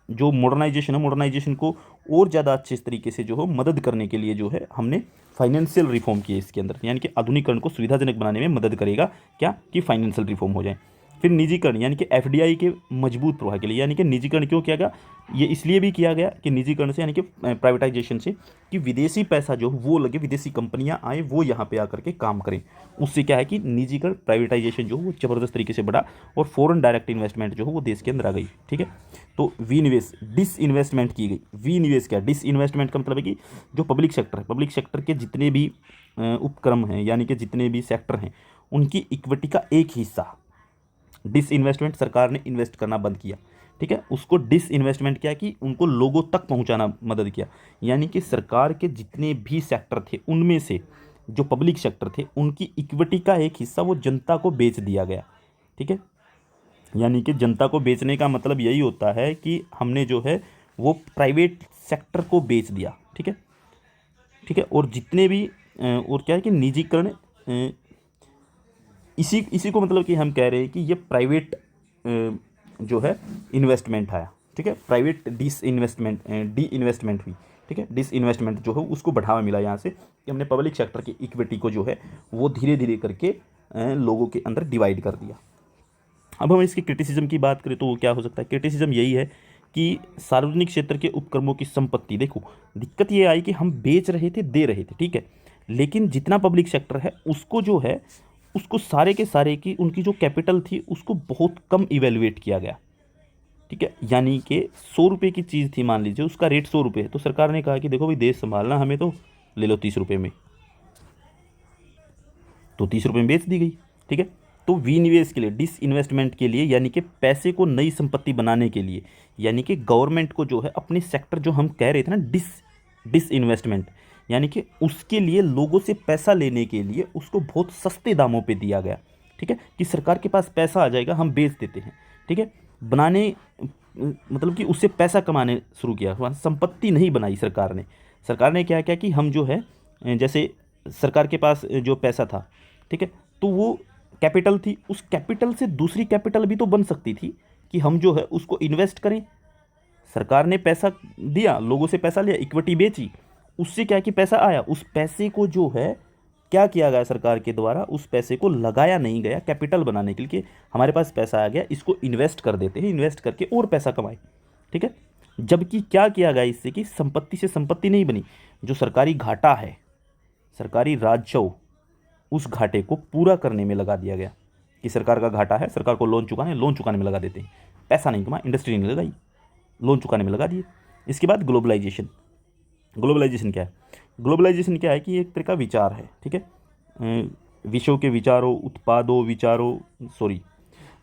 जो मॉडर्नाइजेशन है, मॉडर्नाइजेशन को और ज़्यादा अच्छे तरीके से जो है मदद करने के लिए जो है हमने फाइनेंशियल रिफॉर्म किए इसके अंदर, यानी कि आधुनिकरण को सुविधाजनक बनाने में मदद करेगा क्या, कि फाइनेंशियल रिफॉर्म हो जाए। फिर निजीकरण, यानी कि एफडीआई के मजबूत प्रवाह के लिए, यानी कि निजीकरण क्यों किया गया, ये इसलिए भी किया गया कि निजीकरण से, यानी कि प्राइवेटाइजेशन से, कि विदेशी पैसा जो वो लगे, विदेशी कंपनियां आए वो यहाँ पे आकर के काम करें। उससे क्या है कि निजीकरण, प्राइवेटाइजेशन जो वो ज़बरदस्त तरीके से बढ़ा और फॉरेन डायरेक्ट इन्वेस्टमेंट जो है वो देश के अंदर आ गई, ठीक है। तो विनिवेश, डिसइन्वेस्टमेंट की गई। विनिवेश क्या, डिसइन्वेस्टमेंट का मतलब है कि जो पब्लिक सेक्टर है, पब्लिक सेक्टर के जितने भी उपक्रम हैं, यानी कि जितने भी सेक्टर हैं, उनकी इक्विटी का एक हिस्सा, डिसइन्वेस्टमेंट, सरकार ने इन्वेस्ट करना बंद किया, ठीक है, उसको डिसइन्वेस्टमेंट किया कि उनको लोगों तक पहुंचाना मदद किया, यानी कि सरकार के जितने भी सेक्टर थे उनमें से जो पब्लिक सेक्टर थे उनकी इक्विटी का एक हिस्सा वो जनता को बेच दिया गया, ठीक है। यानी कि जनता को बेचने का मतलब यही होता है कि हमने जो है वो प्राइवेट सेक्टर को बेच दिया, ठीक है, ठीक है। और जितने भी और क्या है कि निजीकरण, इसी को मतलब कि हम कह रहे हैं कि ये प्राइवेट जो है इन्वेस्टमेंट आया, ठीक है, प्राइवेट डी इन्वेस्टमेंट हुई, ठीक है, डिस इन्वेस्टमेंट जो है उसको बढ़ावा मिला यहाँ से कि हमने पब्लिक सेक्टर की इक्विटी को जो है वो धीरे धीरे करके लोगों के अंदर डिवाइड कर दिया। अब हम इसकी क्रिटिसिज्म की बात करें तो वो क्या हो सकता है, क्रिटिसिज्म यही है कि सार्वजनिक क्षेत्र के उपक्रमों की संपत्ति, देखो दिक्कत ये आई कि हम बेच रहे थे, दे रहे थे, ठीक है, लेकिन जितना पब्लिक सेक्टर है उसको जो है उसको सारे के सारे की उनकी जो कैपिटल थी उसको बहुत कम इवेलुएट किया गया, ठीक है। यानी कि 100 रुपये की चीज़ थी, मान लीजिए उसका रेट 100 रुपये है, तो सरकार ने कहा कि देखो भाई देश संभालना, हमें तो ले लो 30 रुपये में, तो 30 रुपये में बेच दी गई। ठीक है, तो विनिवेश के लिए, डिसइन्वेस्टमेंट के लिए, यानी कि पैसे को नई संपत्ति बनाने के लिए, यानी कि गवर्नमेंट को जो है अपने सेक्टर, जो हम कह रहे थे ना डिसइन्वेस्टमेंट, यानी कि उसके लिए लोगों से पैसा लेने के लिए उसको बहुत सस्ते दामों पे दिया गया। ठीक है, कि सरकार के पास पैसा आ जाएगा, हम बेच देते हैं। ठीक है, बनाने मतलब कि उससे पैसा कमाने शुरू किया, वहाँ संपत्ति नहीं बनाई सरकार ने। सरकार ने क्या किया कि हम जो है, जैसे सरकार के पास जो पैसा था, ठीक है, तो वो कैपिटल थी, उस कैपिटल से दूसरी कैपिटल भी तो बन सकती थी कि हम जो है उसको इन्वेस्ट करें। सरकार ने पैसा दिया, लोगों से पैसा लिया, इक्विटी बेची, उससे क्या कि पैसा आया, उस पैसे को जो है क्या किया गया सरकार के द्वारा, उस पैसे को लगाया नहीं गया कैपिटल बनाने के लिए। हमारे पास पैसा आ गया, इसको इन्वेस्ट कर देते हैं, इन्वेस्ट करके और पैसा कमाए। ठीक है, जबकि क्या किया गया इससे कि संपत्ति से संपत्ति नहीं बनी। जो सरकारी घाटा है, सरकारी राजस्व, उस घाटे को पूरा करने में लगा दिया गया कि सरकार का घाटा है, सरकार को लोन चुकाना है, लोन चुकाने में लगा देते हैं। पैसा नहीं कमा, इंडस्ट्री नहीं लगाई, लोन चुकाने में लगा दिए। इसके बाद ग्लोबलाइजेशन। ग्लोबलाइजेशन क्या है? ग्लोबलाइजेशन क्या है कि एक तरह का विचार है। ठीक है, विश्व के विचारों, उत्पादों, विचारों, सॉरी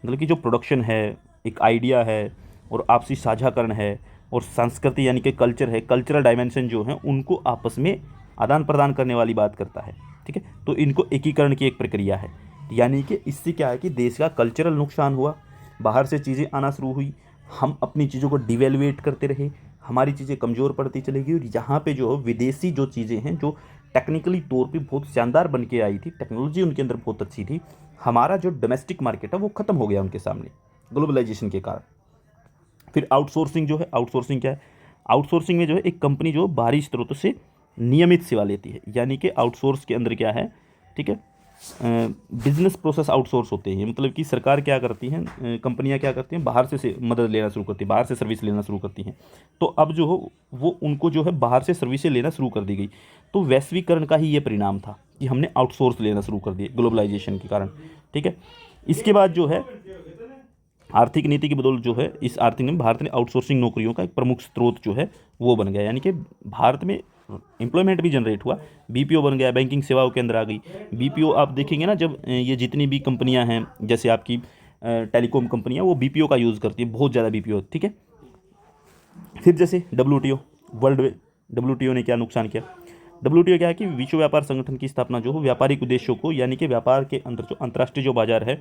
मतलब कि जो प्रोडक्शन है, एक आइडिया है, और आपसी साझाकरण है, और संस्कृति यानी कि कल्चर है, कल्चरल डायमेंशन जो है उनको आपस में आदान प्रदान करने वाली बात करता है। ठीक है, तो इनको एकीकरण की एक प्रक्रिया है। यानी कि इससे क्या है कि देश का कल्चरल नुकसान हुआ, बाहर से चीज़ें आना शुरू हुई, हम अपनी चीज़ों को डिवेलुएट करते रहे, हमारी चीज़ें कमज़ोर पड़ती चली गई, और यहाँ पे जो विदेशी जो चीज़ें हैं, जो टेक्निकली तौर पे बहुत शानदार बन के आई थी, टेक्नोलॉजी उनके अंदर बहुत अच्छी थी, हमारा जो डोमेस्टिक मार्केट है वो ख़त्म हो गया उनके सामने ग्लोबलाइजेशन के कारण। फिर आउटसोर्सिंग जो है, आउटसोर्सिंग क्या है? आउटसोर्सिंग में जो है एक कंपनी जो बाहरी स्रोतों से नियमित सेवा लेती है, यानी कि आउटसोर्स के अंदर क्या है, ठीक है, बिजनेस प्रोसेस आउटसोर्स होते हैं। मतलब कि सरकार क्या करती है, कंपनियां क्या करती हैं, बाहर से मदद लेना शुरू करती है, बाहर से सर्विस लेना शुरू करती हैं। तो अब जो हो वो उनको जो है बाहर से सर्विसें लेना शुरू कर दी गई। तो वैश्वीकरण का ही ये परिणाम था कि हमने आउटसोर्स लेना शुरू कर दिए ग्लोबलाइजेशन के कारण। ठीक है, इसके बाद जो है आर्थिक नीति की बदौलत जो है, इस आर्थिक में भारत ने आउटसोर्सिंग नौकरियों का एक प्रमुख स्रोत जो है वो बन गया। यानी कि भारत में एम्प्लॉयमेंट भी जनरेट हुआ, बीपीओ बन गया, बैंकिंग सेवाओं के अंदर आ गई। बीपीओ आप देखेंगे ना, जब ये जितनी भी कंपनियां हैं, जैसे आपकी टेलीकॉम कंपनियां, वो बीपीओ का यूज़ करती है, बहुत ज़्यादा बीपीओ। ठीक है, फिर जैसे डब्ल्यूटीओ, वर्ल्ड डब्ल्यूटीओ ने क्या नुकसान किया? डब्ल्यूटीओ क्या है कि विश्व व्यापार संगठन की स्थापना जो हो व्यापारिक उद्देश्यों को, यानी कि व्यापार के अंदर जो अंतर्राष्ट्रीय जो बाजार है,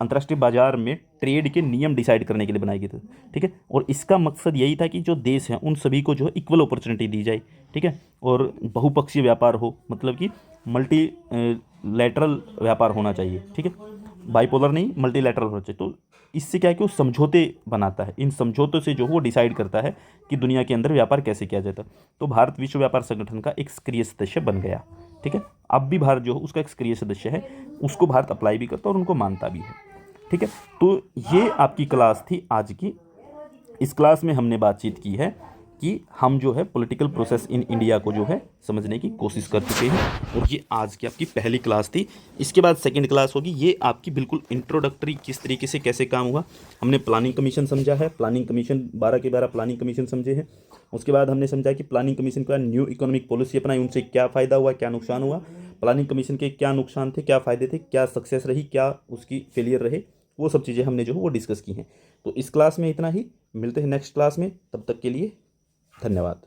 अंतर्राष्ट्रीय बाजार में ट्रेड के नियम डिसाइड करने के लिए बनाई गई थी। ठीक है, और इसका मकसद यही था कि जो देश हैं उन सभी को जो है इक्वल अपॉर्चुनिटी दी जाए। ठीक है, और बहुपक्षीय व्यापार हो, मतलब कि मल्टी लैटरल व्यापार होना चाहिए। ठीक है, बाइपोलर नहीं, मल्टी लैटरल होना चाहिए। तो इससे क्या है कि वो समझौते बनाता है, इन समझौतों से जो वो डिसाइड करता है कि दुनिया के अंदर व्यापार कैसे किया जाता है। तो भारत विश्व व्यापार संगठन का एक सक्रिय सदस्य बन गया। ठीक है, अब भी भारत जो है उसका एक सक्रिय सदस्य है, उसको भारत अप्लाई भी करता है और उनको मानता भी है। ठीक है, तो ये आपकी क्लास थी आज की। इस क्लास में हमने बातचीत की है कि हम जो है पॉलिटिकल प्रोसेस इन इंडिया को जो है समझने की कोशिश कर चुके हैं, और ये आज की आपकी पहली क्लास थी। इसके बाद सेकंड क्लास होगी, ये आपकी बिल्कुल इंट्रोडक्टरी, किस तरीके से कैसे काम हुआ। हमने प्लानिंग कमीशन समझा है, प्लानिंग कमीशन 12 के 12 प्लानिंग कमीशन समझे हैं। उसके बाद हमने समझा कि प्लानिंग कमीशन के बाद न्यू इकोनॉमिक पॉलिसी अपनाई, उनसे क्या फ़ायदा हुआ, क्या नुकसान हुआ, प्लानिंग कमीशन के क्या नुकसान थे, क्या फ़ायदे थे, क्या सक्सेस रही, क्या उसकी फेलियर रहे, वो सब चीज़ें हमने जो है वो डिस्कस की हैं। तो इस क्लास में इतना ही, मिलते हैं नेक्स्ट क्लास में, तब तक के लिए धन्यवाद।